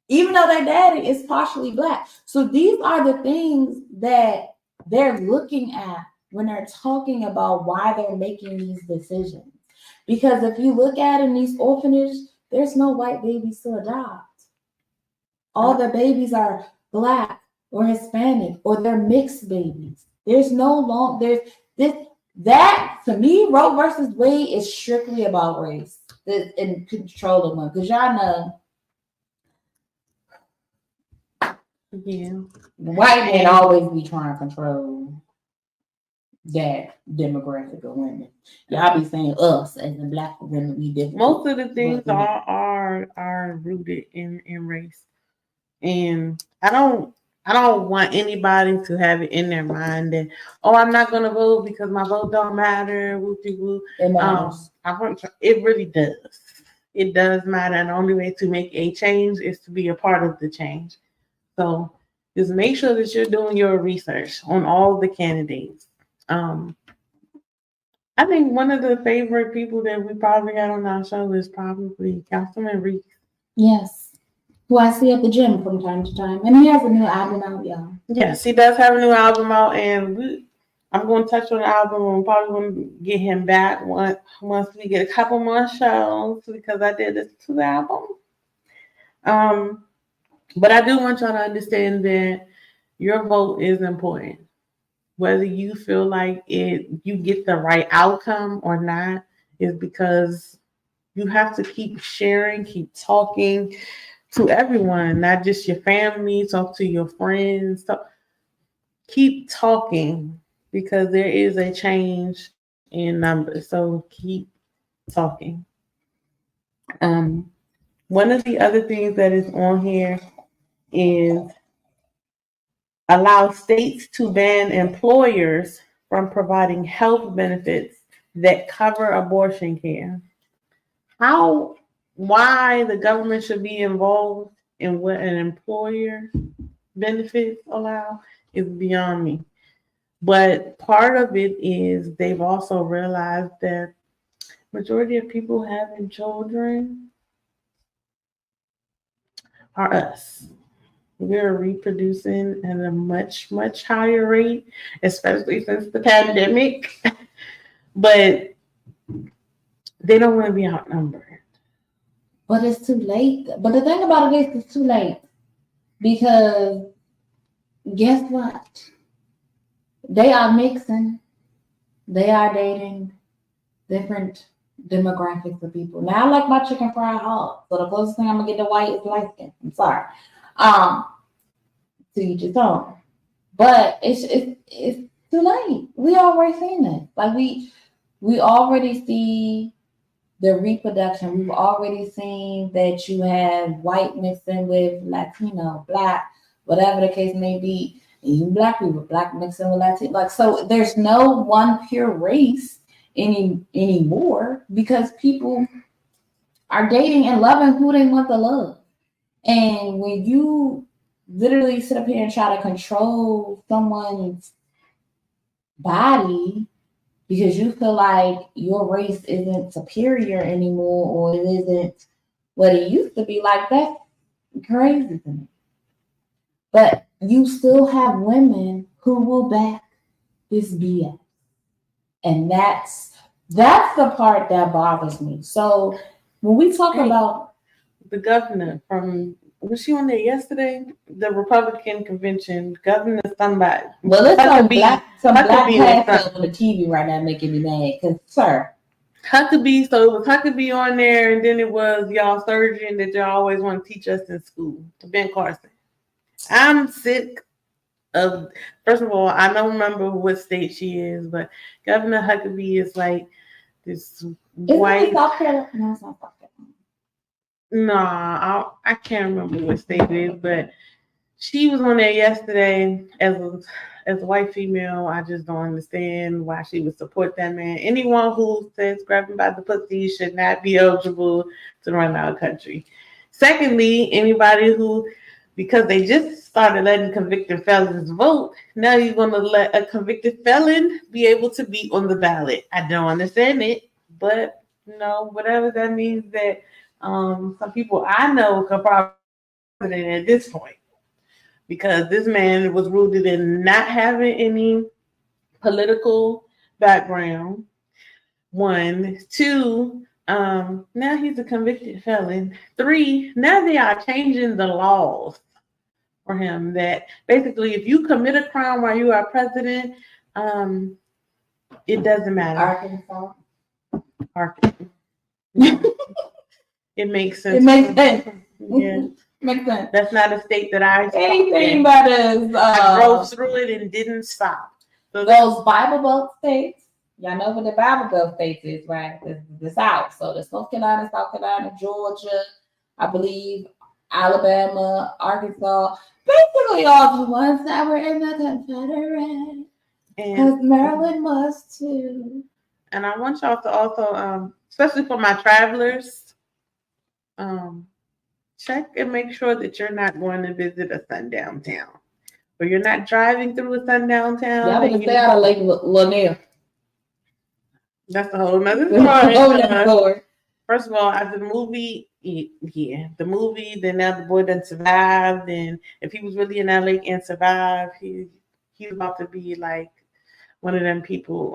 Even though their daddy is partially Black. So these are the things that they're looking at when they're talking about why they're making these decisions. Because if you look at in these orphanages, there's no white babies to adopt. All the babies are Black or Hispanic, or they're mixed babies. There's that to me, Roe versus Wade is strictly about race and controlling one. Because y'all know, white men always be trying to control that demographic of women. Y'all be saying us as the Black women we different. Most of the things are rooted in race, and I don't I don't want anybody to have it in their mind that, oh, I'm not going to vote because my vote don't matter. Whoop-de-whoop. It matters. It really does. It does matter. And the only way to make a change is to be a part of the change. So just make sure that you're doing your research on all the candidates. I think one of the favorite people that we probably got on our show is probably Councilman Reese. Yes. Who I see at the gym from time to time. And he has a new album out, y'all. Yes, he does have a new album out, and I'm going to touch on the album. I'm probably going to get him back once we get a couple more shows because I did listen to the album. But I do want y'all to understand that your vote is important. Whether you feel like you get the right outcome or not is because you have to keep sharing, keep talking to everyone, not just your family, talk to your friends. Keep talking because there is a change in numbers. So keep talking. One of the other things that is on here is allow states to ban employers from providing health benefits that cover abortion care. Why the government should be involved in what an employer benefits allow is beyond me. But part of it is they've also realized that majority of people having children are us. We're reproducing at a much, much higher rate, especially since the pandemic. But they don't want to be outnumbered. But it's too late. But the thing about it is it's too late. Because guess what? They are mixing. They are dating different demographics of people. Now I like my chicken fried hog. So the closest thing I'm going to get to white is light skin. I'm sorry. To each his own. But it's too late. We already seen it. Like we already see the reproduction. We've already seen that you have white mixing with Latino, Black, whatever the case may be. Even Black people, Black mixing with Latino. Like, so there's no one pure race anymore because people are dating and loving who they want to love. And when you literally sit up here and try to control someone's body because you feel like your race isn't superior anymore or it isn't what it used to be, like, that's crazy to me. But you still have women who will back this BS. And that's the part that bothers me. So when we talk about the governor was she on there yesterday? The Republican convention, Governor somebody. Well, it's some black pastor on the TV right now making me mad. Because, sir. Huckabee, so it was Huckabee on there, and then it was y'all surgeon that y'all always want to teach us in school, Ben Carson. I'm sick of, first of all, I don't remember what state she is, but Governor Huckabee is like this white. South Carolina? No, it's not South Carolina. No, I can't remember what state it is, but she was on there yesterday as a white female. I just don't understand why she would support that man. Anyone who says grabbing by the pussy should not be eligible to run our country. Secondly, anybody who, because they just started letting convicted felons vote, now you're going to let a convicted felon be able to be on the ballot. I don't understand it, but whatever that means, that some people I know could probably be president at this point, because this man was rooted in not having any political background. 1, 2, now he's a convicted felon. 3, now they are changing the laws for him that basically if you commit a crime while you are president, it doesn't matter. Arkansas. It makes sense. It makes sense. Yeah. Makes sense. That's not a state that I anything that is I drove through it and didn't stop. So those Bible Belt states, y'all know what the Bible Belt states is, right? The South. So the North Carolina, Georgia, I believe, Alabama, Arkansas. Basically, all the ones that were in the Confederate. Because Maryland was too. And I want y'all to also, especially for my travelers, check and make sure that you're not going to visit a sundown town. Or you're not driving through a sundown town. Y'all better stay out of Lake Lanier. That's a whole nother story. First of all, after the movie, the movie, then now the boy done survived. And if he was really in that lake and survived, he's about to be like one of them people,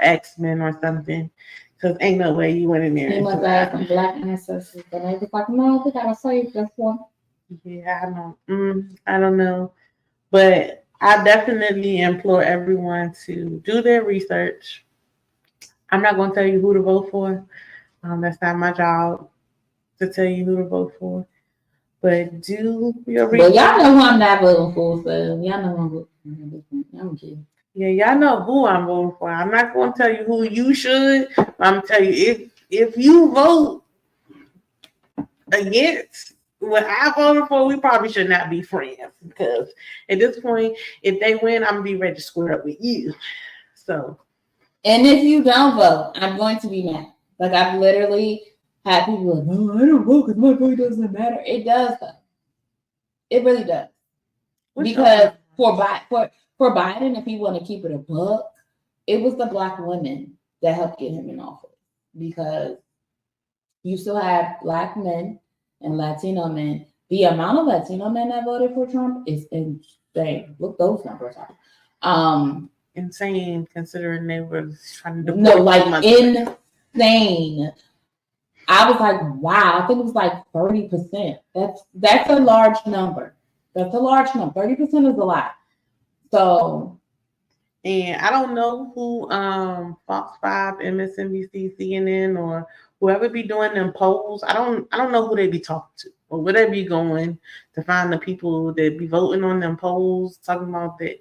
X-Men or something. Because ain't no way you went in there. He must have some black ancestors. But I was like, no, we gotta save this one. Yeah, I don't know. But I definitely implore everyone to do their research. I'm not going to tell you who to vote for. That's not my job to tell you who to vote for. But do your research. Well, y'all know who I'm not voting for, so y'all know who I'm voting for. I don't care. Yeah, y'all know who I'm voting for. I'm not going to tell you who you should. I'm going to tell you, if you vote against what I voted for, we probably should not be friends. Because at this point, if they win, I'm going to be ready to square up with you. So. And if you don't vote, I'm going to be mad. Like, I've literally had people like, no, I don't vote because my vote doesn't matter. It does, though. It really does. Because for Biden, if he want to keep it a buck, it was the black women that helped get him in office. Because you still have black men and Latino men. The amount of Latino men that voted for Trump is insane. Look those numbers up. Insane, considering they were trying to insane. I was like, wow, I think it was like 30%. That's a large number. That's a large number. 30% is a lot. So, and I don't know who Fox 5, MSNBC, CNN, or whoever be doing them polls. I don't know who they be talking to, or where they be going to find the people that be voting on them polls, talking about that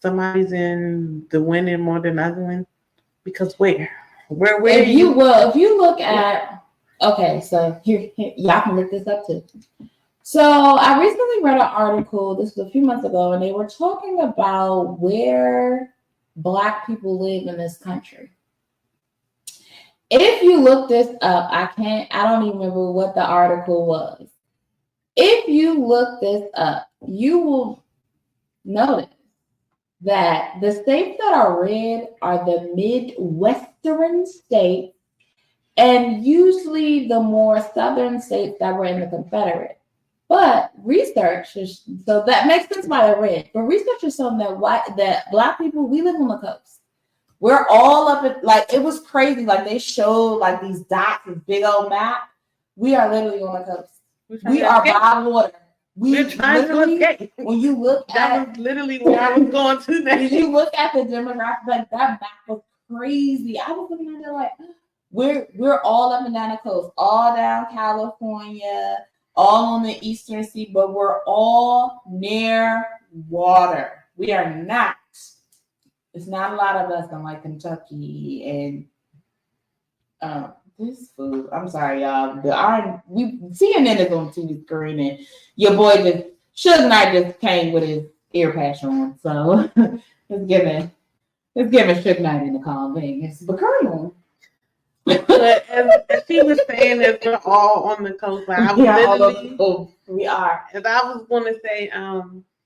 somebody's in the winning more than other one. Because where if you look at, okay, so here y'all can look this up too. So I recently read an article, this was a few months ago, and they were talking about where Black people live in this country. If you look this up, I don't even remember what the article was. If you look this up, you will notice that the states that are red are the Midwestern states and usually the more southern states that were in the Confederate. But research is, so that makes sense why they're red. But research has shown that Black people, we live on the coast. We're all up at, like, it was crazy. Like, they showed like these dots, this big old map. We are literally on the coast. We are by water. We're trying to escape. When you look at, that was literally where I was going to next. When you look at the demographics, like that map was crazy. I was looking at it like, we're all up and down the coast, all down California, all on the eastern sea, but we're all near water. We are not. It's not a lot of us in like Kentucky and this food. I'm sorry, y'all. CNN is on TV screen, and your boy Seanate just came with his ear patch on. So it's giving Seanate in the calm Vegas. But Colonel. But as she was saying that we're all on the coastline. We are. As I was going to say,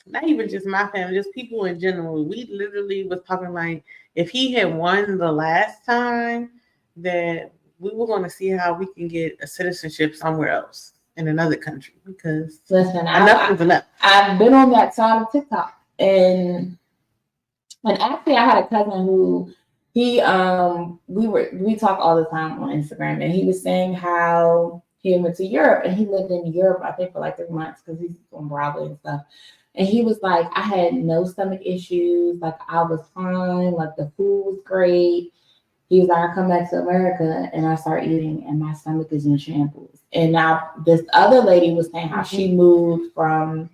not even just my family, just people in general. We literally was talking like, if he had won the last time, that we were going to see how we can get a citizenship somewhere else in another country, because enough is enough. I've been on that side of TikTok, and actually I had a cousin who we talk all the time on Instagram, and he was saying how he went to Europe, and he lived in Europe I think for like 3 months because he's on Broadway and stuff. And he was like, I had no stomach issues, like I was fine, like the food was great. He was like, I come back to America and I start eating and my stomach is in shambles. And now this other lady was saying how she moved from,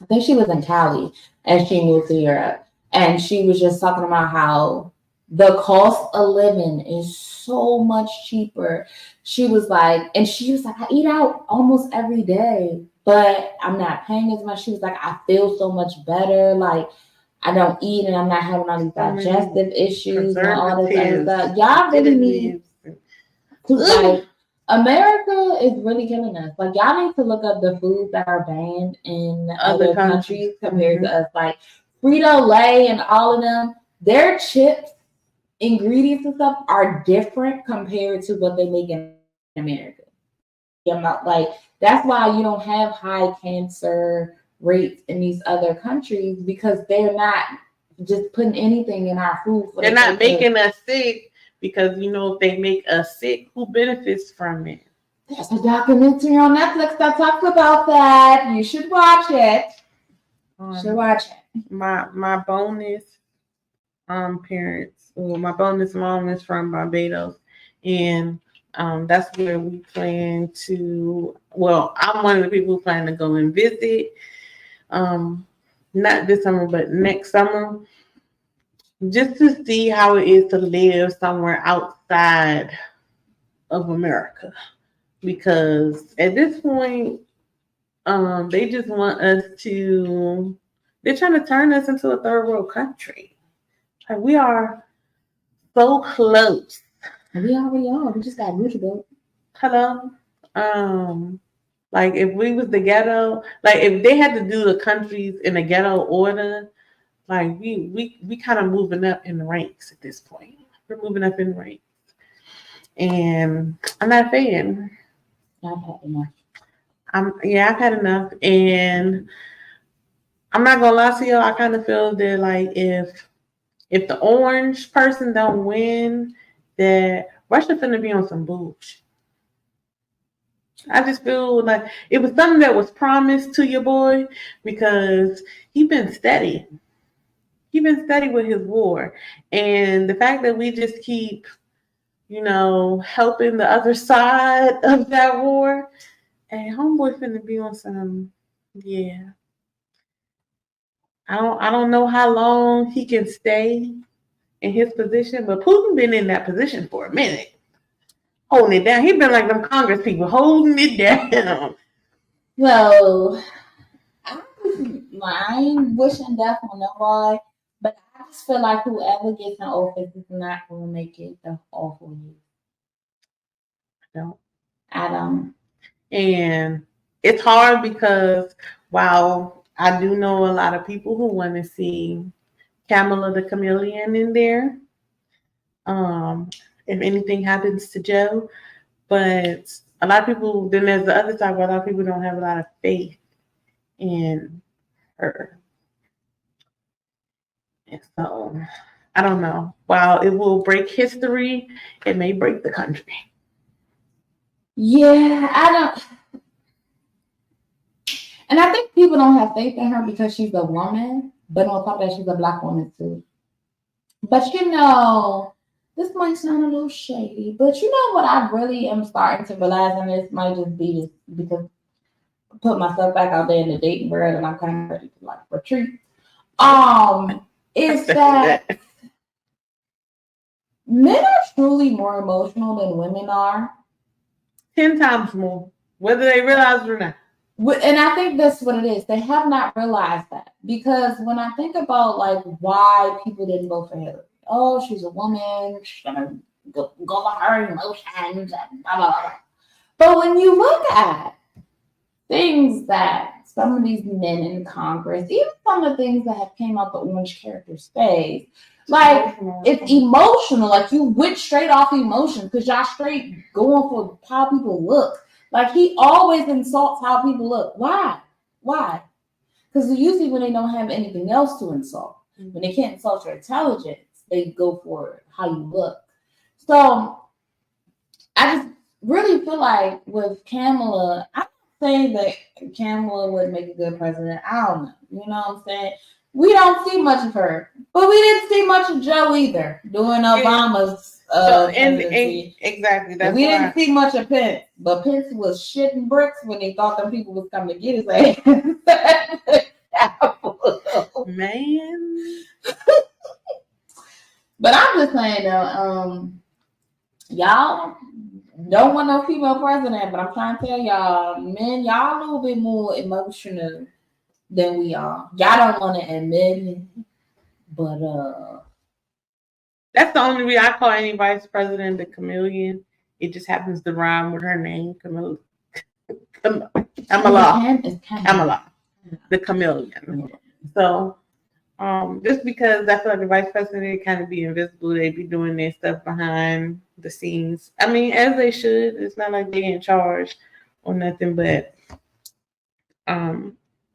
I think she was in Cali, and she moved to Europe. And she was just talking about how the cost of living is so much cheaper. She was like, I eat out almost every day, but I'm not paying as much. She was like, I feel so much better. Like, I don't eat and I'm not having all these digestive issues and all this other stuff. Y'all really need to, like, America is really killing us. Like, y'all need to look up the foods that are banned in other countries compared to us. Like, Frito-Lay and all of them, their chips, ingredients and stuff are different compared to what they make in America. Like, that's why you don't have high cancer rates in these other countries, because they're not just putting anything in our food. They're not making us sick, because if they make us sick, who benefits from it? There's a documentary on Netflix that talks about that. You should watch it. My bonus parents, well, my bonus mom is from Barbados, and that's where we plan to. Well, I'm one of the people who plan to go and visit. Not this summer, but next summer, just to see how it is to live somewhere outside of America. Because at this point, they just want us to. They're trying to turn us into a third world country. Like, we are so close. We already are. We just got reachable. Hello. Like, if we was the ghetto, like if they had to do the countries in a ghetto order, like we kind of moving up in the ranks at this point. We're moving up in the ranks, and I'm not a fan. I've had enough. I've had enough, and I'm not gonna lie to you. I kind of feel that, like, if the orange person don't win, that Russia finna be on some bullshit. I just feel like it was something that was promised to your boy, because he been steady. He been steady with his war, and the fact that we just keep, helping the other side of that war, and homeboy finna be on some, yeah. I don't know how long he can stay in his position, but Putin been in that position for a minute, holding it down. He been like them Congress people, holding it down. So I ain't wishing death on nobody, but I just feel like whoever gets in office is not going to make it the awful year. I don't. And it's hard because while I do know a lot of people who want to see Kamala the Chameleon in there, if anything happens to Joe, but a lot of people, then there's the other side where a lot of people don't have a lot of faith in her. And so, I don't know. While it will break history, it may break the country. Yeah, I don't. And I think people don't have faith in her because she's a woman, but on top of that, she's a Black woman too. But this might sound a little shady, but what I really am starting to realize, and this might just be just because I put myself back out there in the dating world and I'm kind of ready to like retreat. Is that men are truly more emotional than women are. 10 times more, whether they realize it or not. And I think that's what it is. They have not realized that, because when I think about like why people didn't vote for Hillary, oh, she's a woman, she's gonna go by her emotions, and blah, blah, blah. But when you look at things that some of these men in Congress, even some of the things that have came out the orange character's face, like it's emotional. Like you went straight off emotion because y'all straight going for how people look. Like he always insults how people look. Why? Because usually when they don't have anything else to insult, when they can't insult your intelligence, they go for how you look. So I just really feel like with Kamala, I'm not saying that Kamala would make a good president. I don't know. You know what I'm saying? We don't see much of her, but we didn't see much of Joe either during Obama's presidency. Exactly. We didn't see much of Pence, but Pence was shitting bricks when they thought them people was coming to get his ass. Man. But I'm just saying though, y'all Don't want no female president, but I'm trying to tell y'all, men, y'all a little bit more emotional than we are. Y'all don't want to admit it, but That's the only reason I call any vice president the chameleon. It just happens to rhyme with her name, Kamala. Kamala, the chameleon. So, just because I feel like the vice president kind of be invisible, they be doing their stuff behind the scenes. I mean, as they should. It's not like they're in charge or nothing. But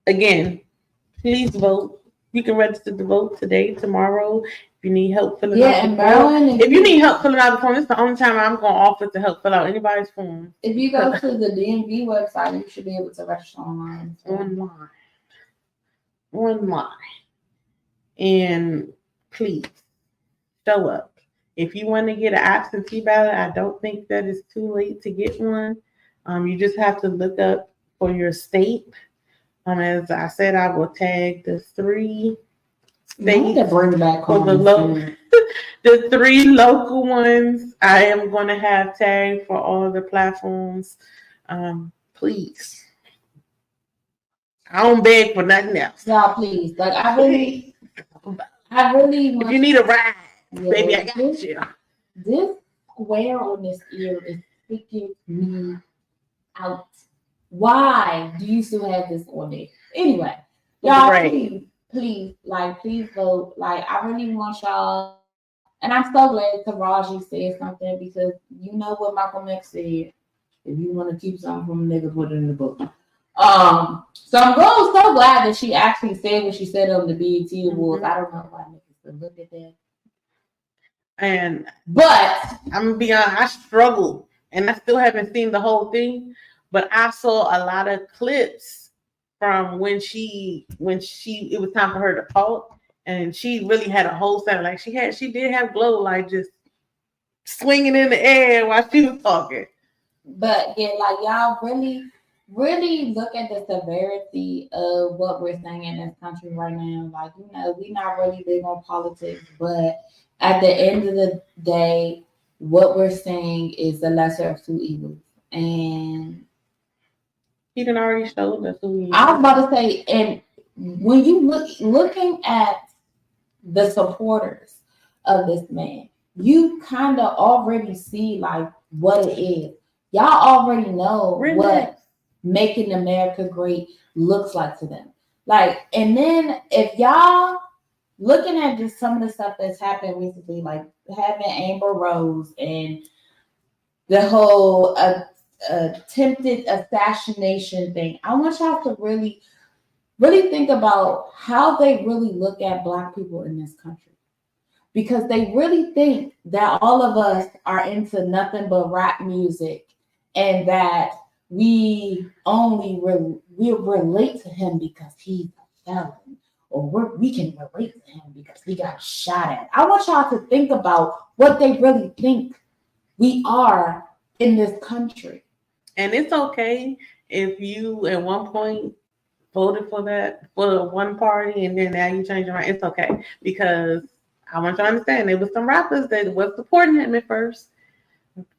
again, please vote. You can register to vote today, tomorrow. If you need help filling out the form. If you need help filling out the form, this is the only time I'm going to offer to help fill out anybody's form. If you go to the DMV website, you should be able to register online. Online. And please show up. If you want to get an absentee ballot, I don't think that it's too late to get one. You just have to look up for your state. As I said, I will tag the 3 states bring back for the 3 local ones. I am going to have tagged for all the platforms. Please. I don't beg for nothing else. Y'all, please. Like I really if you need a ride, baby, I got you. This square on this ear is freaking me out. Why do you still have this on there? Anyway, y'all, please vote. Like, I really want y'all, and I'm so glad Taraji said something because you know what Malcolm X said. If you want to keep something from a nigga, put it in the book. So I'm so glad that she actually said what she said on the BET Awards. I don't know why niggas looked at that. But I'm gonna be honest, I struggled, and I still haven't seen the whole thing. But I saw a lot of clips from when it was time for her to talk, and she really had a whole sound. Like she did have glow, like just swinging in the air while she was talking. But yeah, like y'all really look at the severity of what we're saying in this country right now. Like, you know, we're not really big on politics, but at the end of the day, what we're saying is the lesser of 2 evils. And he done already showed us who he is. I was about to say, and when you looking at the supporters of this man, you kind of already see like what it is. Y'all already know what making America great looks like to them. Like, and then if y'all looking at just some of the stuff that's happened recently, like having Amber Rose and the whole attempted assassination thing, I want y'all to really think about how they really look at Black people in this country. Because they really think that all of us are into nothing but rap music and that we only relate to him because he's a felon, or we can relate to him because he got shot at. I want y'all to think about what they really think we are in this country. And it's okay if you at one point voted for one party and then now you change your mind. It's okay, because I want you to understand there was some rappers that was supporting him at first.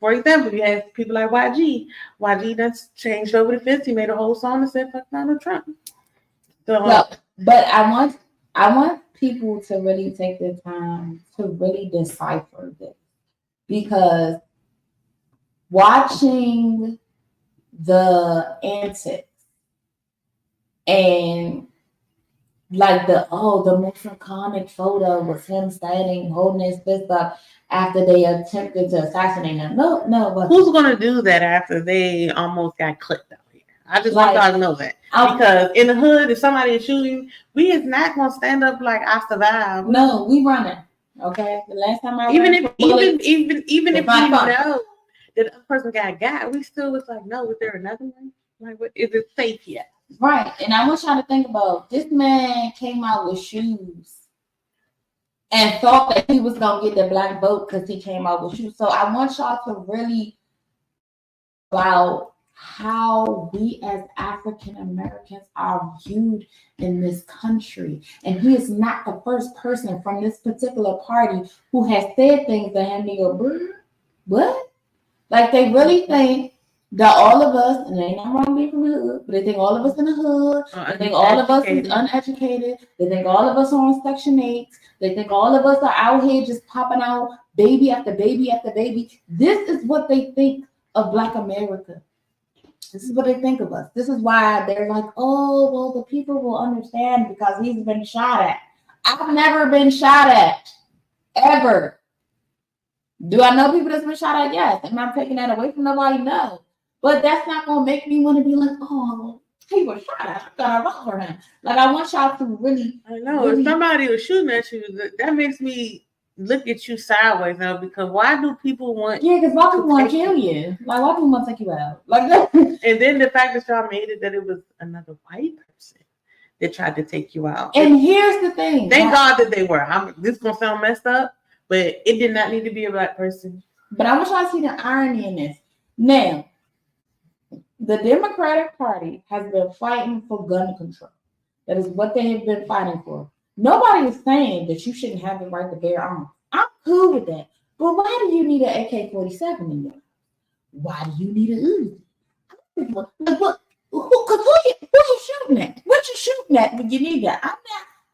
For example, you had people like YG. YG done changed over the fence. He made a whole song that said "Fuck Donald Trump." So, but I want people to really take the time to really decipher this, because watching the antics and like the most iconic photo was him standing holding his fist up after they attempted to assassinate him. No. But who's gonna do that after they almost got clipped out here? I just want y'all to know that, because in the hood, if somebody is shooting, we is not gonna stand up like I survived. No, we running. Okay, the last time I even if we know that a person got, we still was like, no, is there another one? Like, what, is it safe yet? Right. And I want y'all to think about, this man came out with shoes and thought that he was going to get the Black vote because he came out with shoes. So I want y'all to really about how we as African Americans are viewed in this country. And he is not the first person from this particular party who has said things to him. You go, what? Like they really think that all of us, and ain't nothing wrong with being from the hood, but they think all of us in the hood, they think all of us is uneducated, they think all of us are on Section 8, they think all of us are out here just popping out baby after baby after baby. This is what they think of Black America. This is what they think of us. This is why they're like, oh, well, the people will understand because he's been shot at. I've never been shot at, ever. Do I know people that's been shot at? Yes. Am I taking that away from nobody? No. But that's not going to make me want to be like, oh, he was shot at. I got to vote for him. Like, I want y'all to really. I know. Really, if somebody was shooting at you, that makes me look at you sideways now, because why do people want? Yeah, because why people want to kill you? Like, why people want to take you out? Like that. And then the fact that y'all made it that it was another white person that tried to take you out. And here's the thing. Thank God that they were. This is going to sound messed up, but it did not need to be a Black person. But I want y'all to see the irony in this. Now, the Democratic Party has been fighting for gun control. That is what they have been fighting for. Nobody is saying that you shouldn't have the right to bear arms. I'm cool with that. But why do you need an AK-47 in there? Why do you need an Uzi? Like, what? Who you shooting at? What you shooting at when you need that?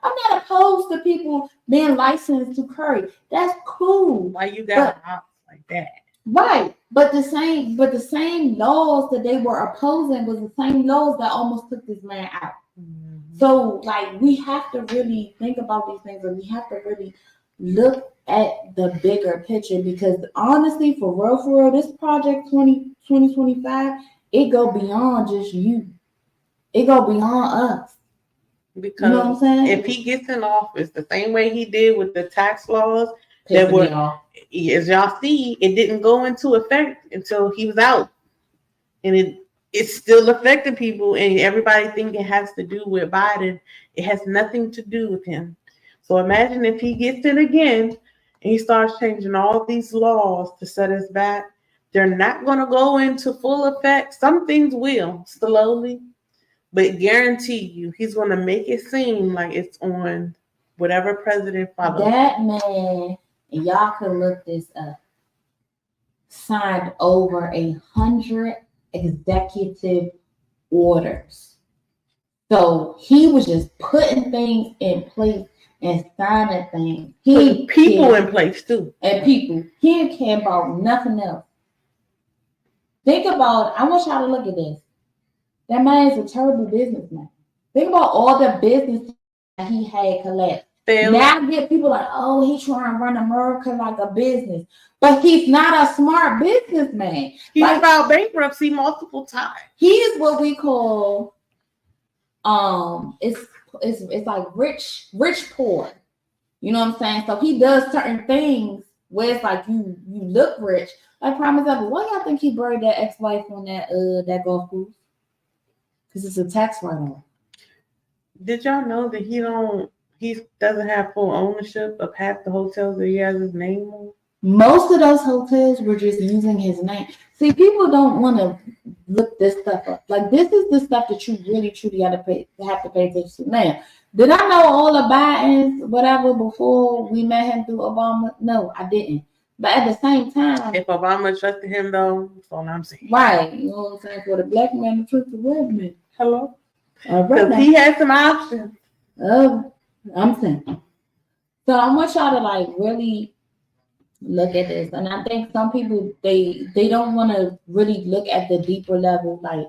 I'm not opposed to people being licensed to carry. That's cool. Why you got ops like that? Right. But the same laws that they were opposing was the same laws that almost took this man out. Mm-hmm. So, like, we have to really think about these things, and we have to really look at the bigger picture, because honestly, for real, this project 2025, it go beyond just you. It go beyond us. Because you know what I'm saying? If he gets in office the same way he did with the tax laws, that were, as y'all see, it didn't go into effect until he was out. And it's still affecting people, and everybody think it has to do with Biden. It has nothing to do with him. So imagine if he gets in again and he starts changing all these laws to set us back. They're not going to go into full effect. Some things will, slowly, but guarantee you, he's going to make it seem like it's on whatever president follows. That man, and y'all can look this up, signed over 100 executive orders. So he was just putting things in place and signing things. He people in place too. And people. He didn't care about nothing else. Think about, I want y'all to look at this. That man is a terrible businessman. Think about all the business that he had collapsed. Now I get people like, oh, he's trying to run America like a business. But he's not a smart businessman. He filed bankruptcy multiple times. He is what we call it's like rich poor. You know what I'm saying? So he does certain things where it's like you look rich. Like, prime example, why y'all think he buried that ex-wife on that golf course? Because it's a tax write-off. Did y'all know that he doesn't have full ownership of half the hotels that he has his name on? Most of those hotels were just using his name. See, people don't want to look this stuff up. Like, this is the stuff that you really, truly have to pay attention to. Now, did I know all the Bidens, whatever, before we met him through Obama? No, I didn't. But at the same time, if Obama trusted him, though, that's all I'm saying. Right. You know what I'm saying? For the black man to trust the white man. Hello? Because he had some options. I'm saying. So I want y'all to, like, really look at this. And I think some people, they don't want to really look at the deeper level. Like,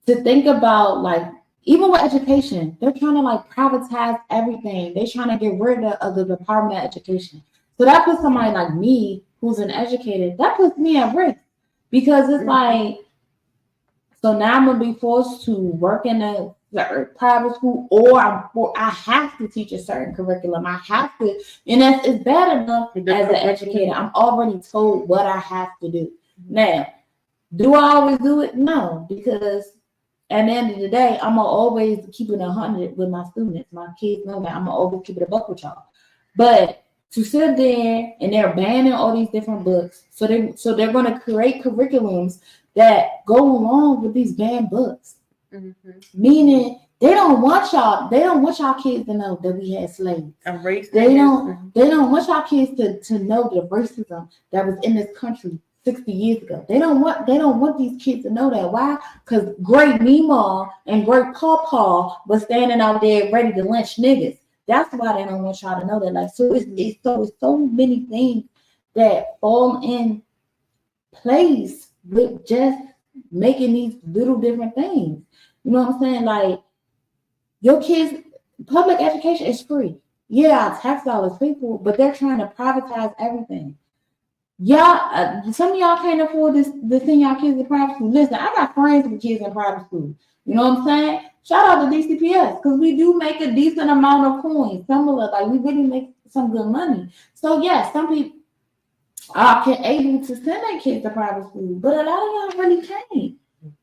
to think about, like, even with education, they're trying to, like, privatize everything. They're trying to get rid of the Department of Education. So that puts somebody like me, who's an educated, that puts me at risk. Because it's like, so now I'm going to be forced to work in a private school, or I have to teach a certain curriculum. I have to, and it's bad enough as an educator. I'm already told what I have to do. Now, do I always do it? No, because at the end of the day, I'm going to always keep it 100 with my students. My kids know that I'm going to always keep it a buck with y'all. But to sit there and they're banning all these different books, so they're going to create curriculums that go along with these banned books. Mm-hmm. Meaning they don't want y'all kids to know that we had slaves. They don't want y'all kids to know the racism that was in this country 60 years ago. They don't want these kids to know that. Why? Because great Meemaw and great Pawpaw was standing out there ready to lynch niggas. That's why they don't want y'all to know that. Like, so it's so many things that fall in place with just making these little different things. You know what I'm saying? Like, your kids, public education is free. Yeah, tax dollars people, but they're trying to privatize everything. Y'all, some of y'all can't afford this to send y'all kids to private school. Listen, I got friends with kids in private school. You know what I'm saying? Shout out to DCPS, because we do make a decent amount of coins. Some of us, like, we really make some good money. So yes, some people are able to send their kids to private school, but a lot of y'all really can't.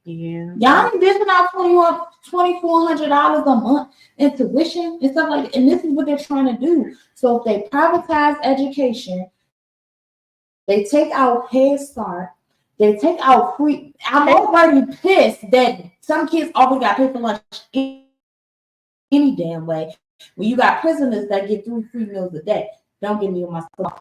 Yeah. Y'all ain't dishing out $2,400 a month in tuition and stuff like that. And this is what they're trying to do. So if they privatize education, they take out Head Start, they take out free. I'm already pissed that some kids always got paid for lunch any damn way. When you got prisoners that get 3 free meals a day. Don't get me on my stuff.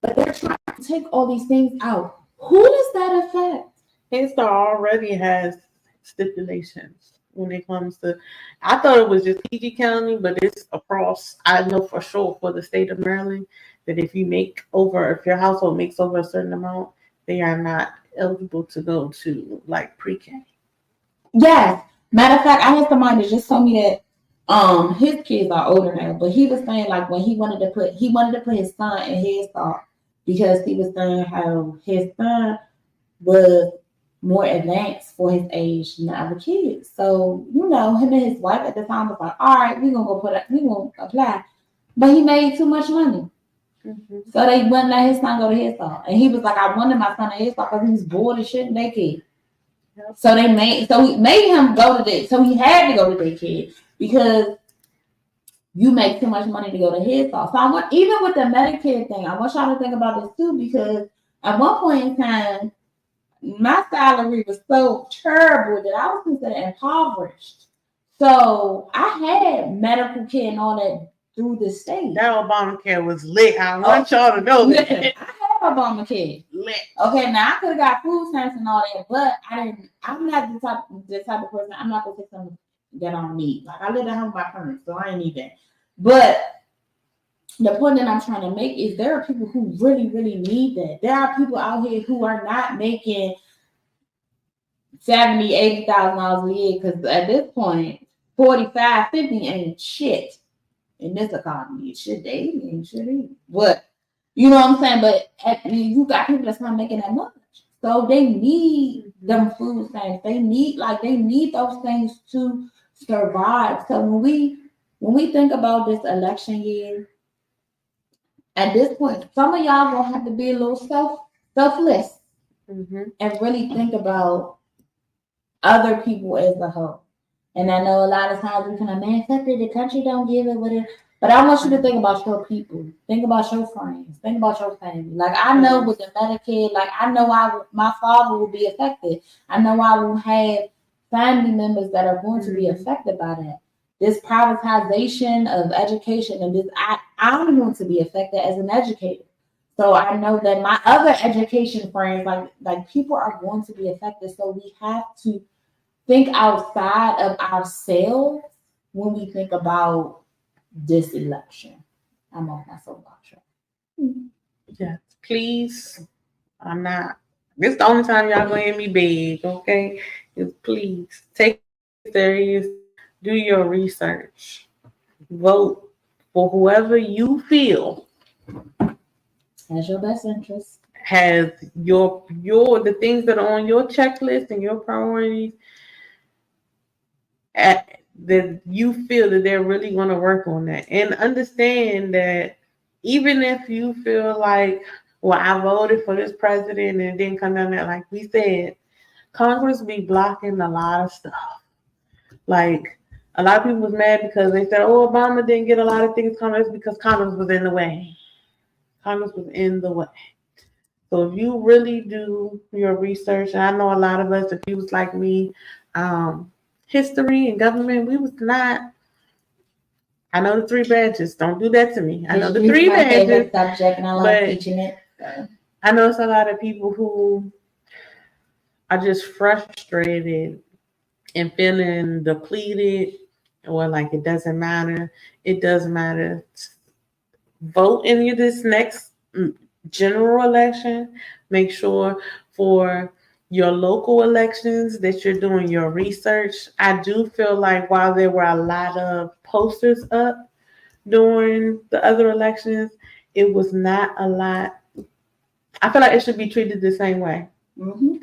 But they're trying to take all these things out. Who does that affect? Head Start already has stipulations when it comes to. I thought it was just PG County, but it's across. I know for sure for the state of Maryland that if your household makes over a certain amount, they are not eligible to go to like pre-K. Yes. Matter of fact, I had somebody that just told me that his kids are older now, but he was saying like when he wanted to put his son in Head Start because he was saying how his son was more advanced for his age than the other kids. So, you know, him and his wife at the time was like, all right, we're gonna apply. But he made too much money. Mm-hmm. So they wouldn't let his son go to Head Start. And he was like, I wanted my son to Head Start because he was bored as shit in daycare. Yep. So he made him go to that. So he had to go to daycare because you make too much money to go to Head Start. So even with the Medicare thing, I want y'all to think about this too, because at one point in time, my salary was so terrible that I was considered impoverished. So I had medical care and all that through the state. That Obamacare was lit. I want y'all to know that. I had Obamacare. Lit. Okay, now I could have got food stamps and all that, but I didn't. I'm not the type of person. I'm not gonna take something that I don't need. Like, I live at home with my parents, so I ain't need that. But the point that I'm trying to make is there are people who really, really need that. There are people out here who are not making $70,000, $80,000 a year, because at this point, 45, 50 ain't shit in this economy. Shit, 80 ain't shit either. But you know what I'm saying? But you got people that's not making that much, so they need them food stamps. They need those things to survive. So when we think about this election year, at this point, some of y'all gonna have to be a little selfless and really think about other people as a whole. And I know a lot of times we can man, the country don't give it with it. But I want you to think about your people. Think about your friends. Think about your family. Like, I know with the Medicaid, like, I know my father will be affected. I know I will have family members that are going to be affected by that. This privatization of education, and I'm going to be affected as an educator. So I know that my other education friends, like people are going to be affected. So we have to think outside of ourselves when we think about this election. I'm off my soapbox. Yeah, please. I'm not. This is the only time y'all gonna hear me beg, okay? Please take it serious. Do your research. Vote for whoever you feel has your best interest. Has your the things that are on your checklist and your priorities. That you feel that they're really going to work on that, and understand that even if you feel like, well, I voted for this president and it didn't come down there, like we said, Congress be blocking a lot of stuff. Like, a lot of people was mad because they said, oh, Obama didn't get a lot of things Congress because Congress was in the way. Congress was in the way. So if you really do your research, and I know a lot of us, if you was like me, history and government, we was not. I know the 3 branches. Don't do that to me. I know the 3 branches. Subject, and I love teaching it. So. I know it's a lot of people who are just frustrated and feeling depleted, or like it doesn't matter. It does matter. Vote in this next general election. Make sure for your local elections that you're doing your research. I do feel like while there were a lot of posters up during the other elections, it was not a lot. I feel like it should be treated the same way. Mm-hmm.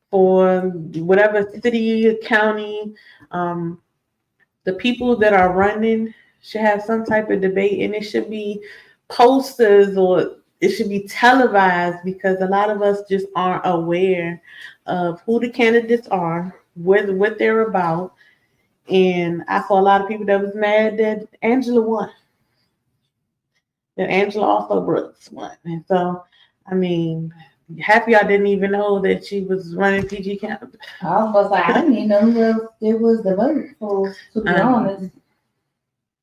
For whatever city, county, the people that are running should have some type of debate, and it should be posters or it should be televised, because a lot of us just aren't aware of who the candidates are, what they're about. And I saw a lot of people that was mad that Angela won, that Angela also Brooks won. And so, I mean, half of y'all didn't even know that she was running PG County. I was like, I didn't even know who else it was the vote for, to be honest.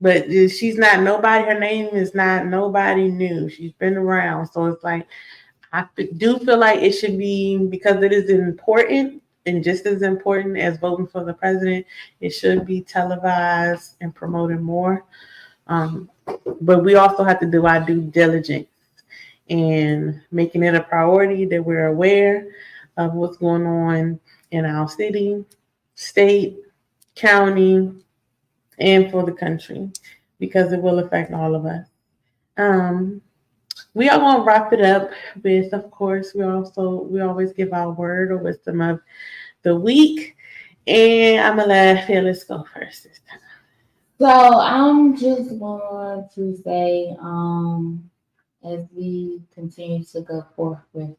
But she's not nobody. Her name is not nobody new. She's been around. So it's like, I do feel like it should be, because it is important and just as important as voting for the president, it should be televised and promoted more. But we also have to do our due diligence and making it a priority that we're aware of what's going on in our city, state, county, and for the country, because it will affect all of us. We are going to wrap it up with, of course, we always give our word or wisdom of the week. And I'm going to let Phyllis go first this time. So I'm just going to say, as we continue to go forth with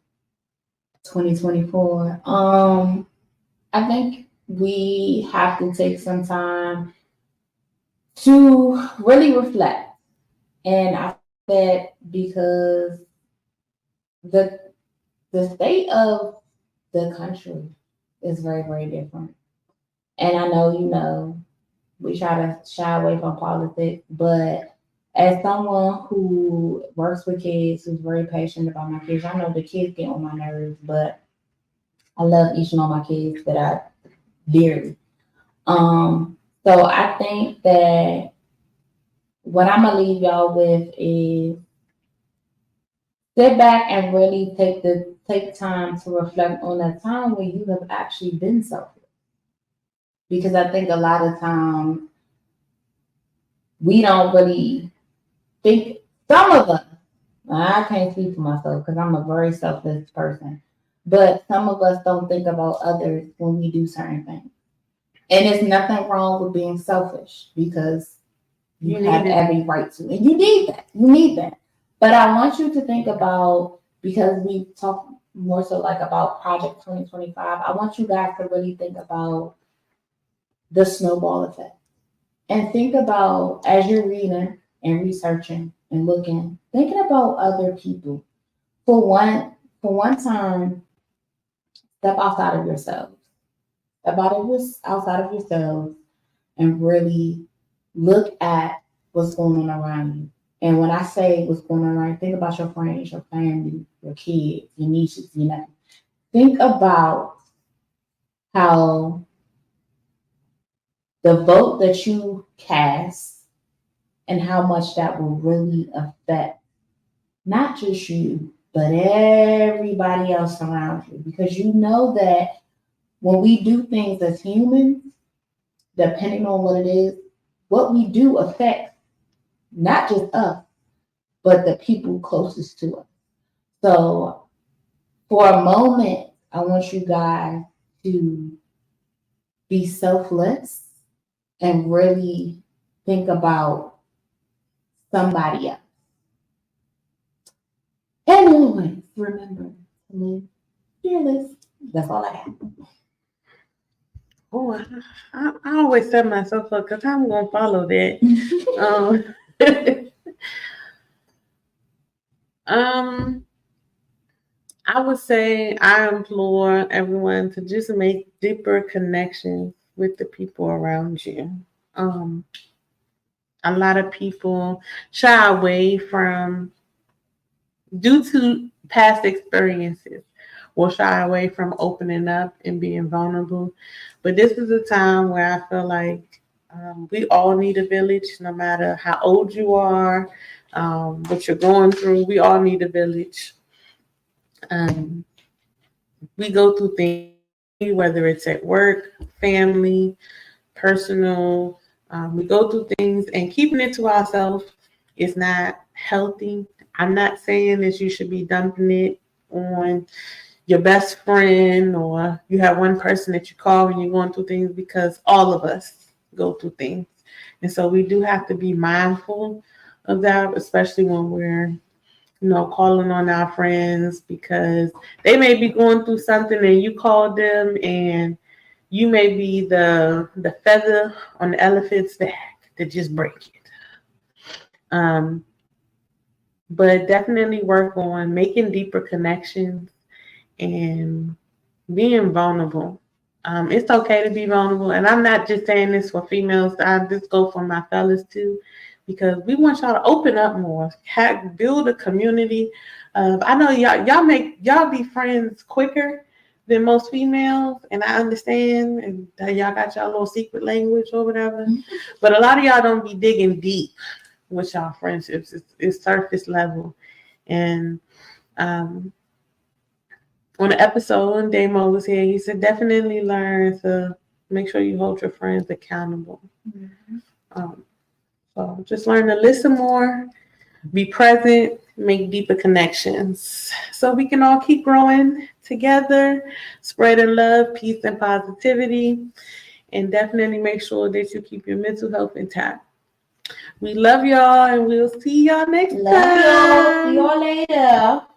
2024, I think we have to take some time to really reflect. And I said because the state of the country is very, very different. And I know, we try to shy away from politics, but as someone who works with kids, who's very patient about my kids, I know the kids get on my nerves, but I love each and all my kids that I dearly. So I think that what I'm gonna leave y'all with is sit back and really take time to reflect on that time when you have actually been selfish. Because I think a lot of times we don't really think, some of us, I can't speak for myself because I'm a very selfless person, but some of us don't think about others when we do certain things. And there's nothing wrong with being selfish, because you have every right to, and you need that. You need that. But I want you to think about, because we talk more so like about Project 2025, I want you guys to really think about the snowball effect. And think about, as you're reading and researching and looking, thinking about other people. For one time, step outside of yourselves. Step outside of yourselves and really look at what's going on around you. And when I say what's going on around, think about your friends, your family, your kids, your nieces, Think about how the vote that you cast and how much that will really affect not just you, but everybody else around you. Because you know that when we do things as humans, depending on what it is, what we do affects not just us, but the people closest to us. So for a moment, I want you guys to be selfless and really think about somebody else. And always remember to live fearless. That's all I have. Oh, I always set myself up because I'm going to follow that. I would say I implore everyone to just make deeper connections with the people around you. A lot of people shy away from, due to past experiences will shy away from opening up and being vulnerable. But this is a time where I feel like we all need a village, no matter how old you are, what you're going through. We all need a village. We go through things, whether it's at work, family, personal. We go through things, and keeping it to ourselves is not healthy. I'm not saying that you should be dumping it on your best friend, or you have one person that you call when you're going through things, because all of us go through things. And so we do have to be mindful of that, especially when we're calling on our friends, because they may be going through something and you called them, and you may be the feather on the elephant's back to just break it. But definitely work on making deeper connections and being vulnerable. It's okay to be vulnerable. And I'm not just saying this for females. I just go for my fellas too, because we want y'all to open up more, build a community. I know y'all be friends quicker than most females, and I understand, and y'all got y'all little secret language or whatever. But a lot of y'all don't be digging deep with y'all friendships. It's surface level. And on the episode when Damo was here, he said definitely learn to make sure you hold your friends accountable. So just learn to listen more, be present, make deeper connections, so we can all keep growing together, spreading love, peace, and positivity, and definitely make sure that you keep your mental health intact. We love y'all, and we'll see y'all next time. Love y'all. See y'all later.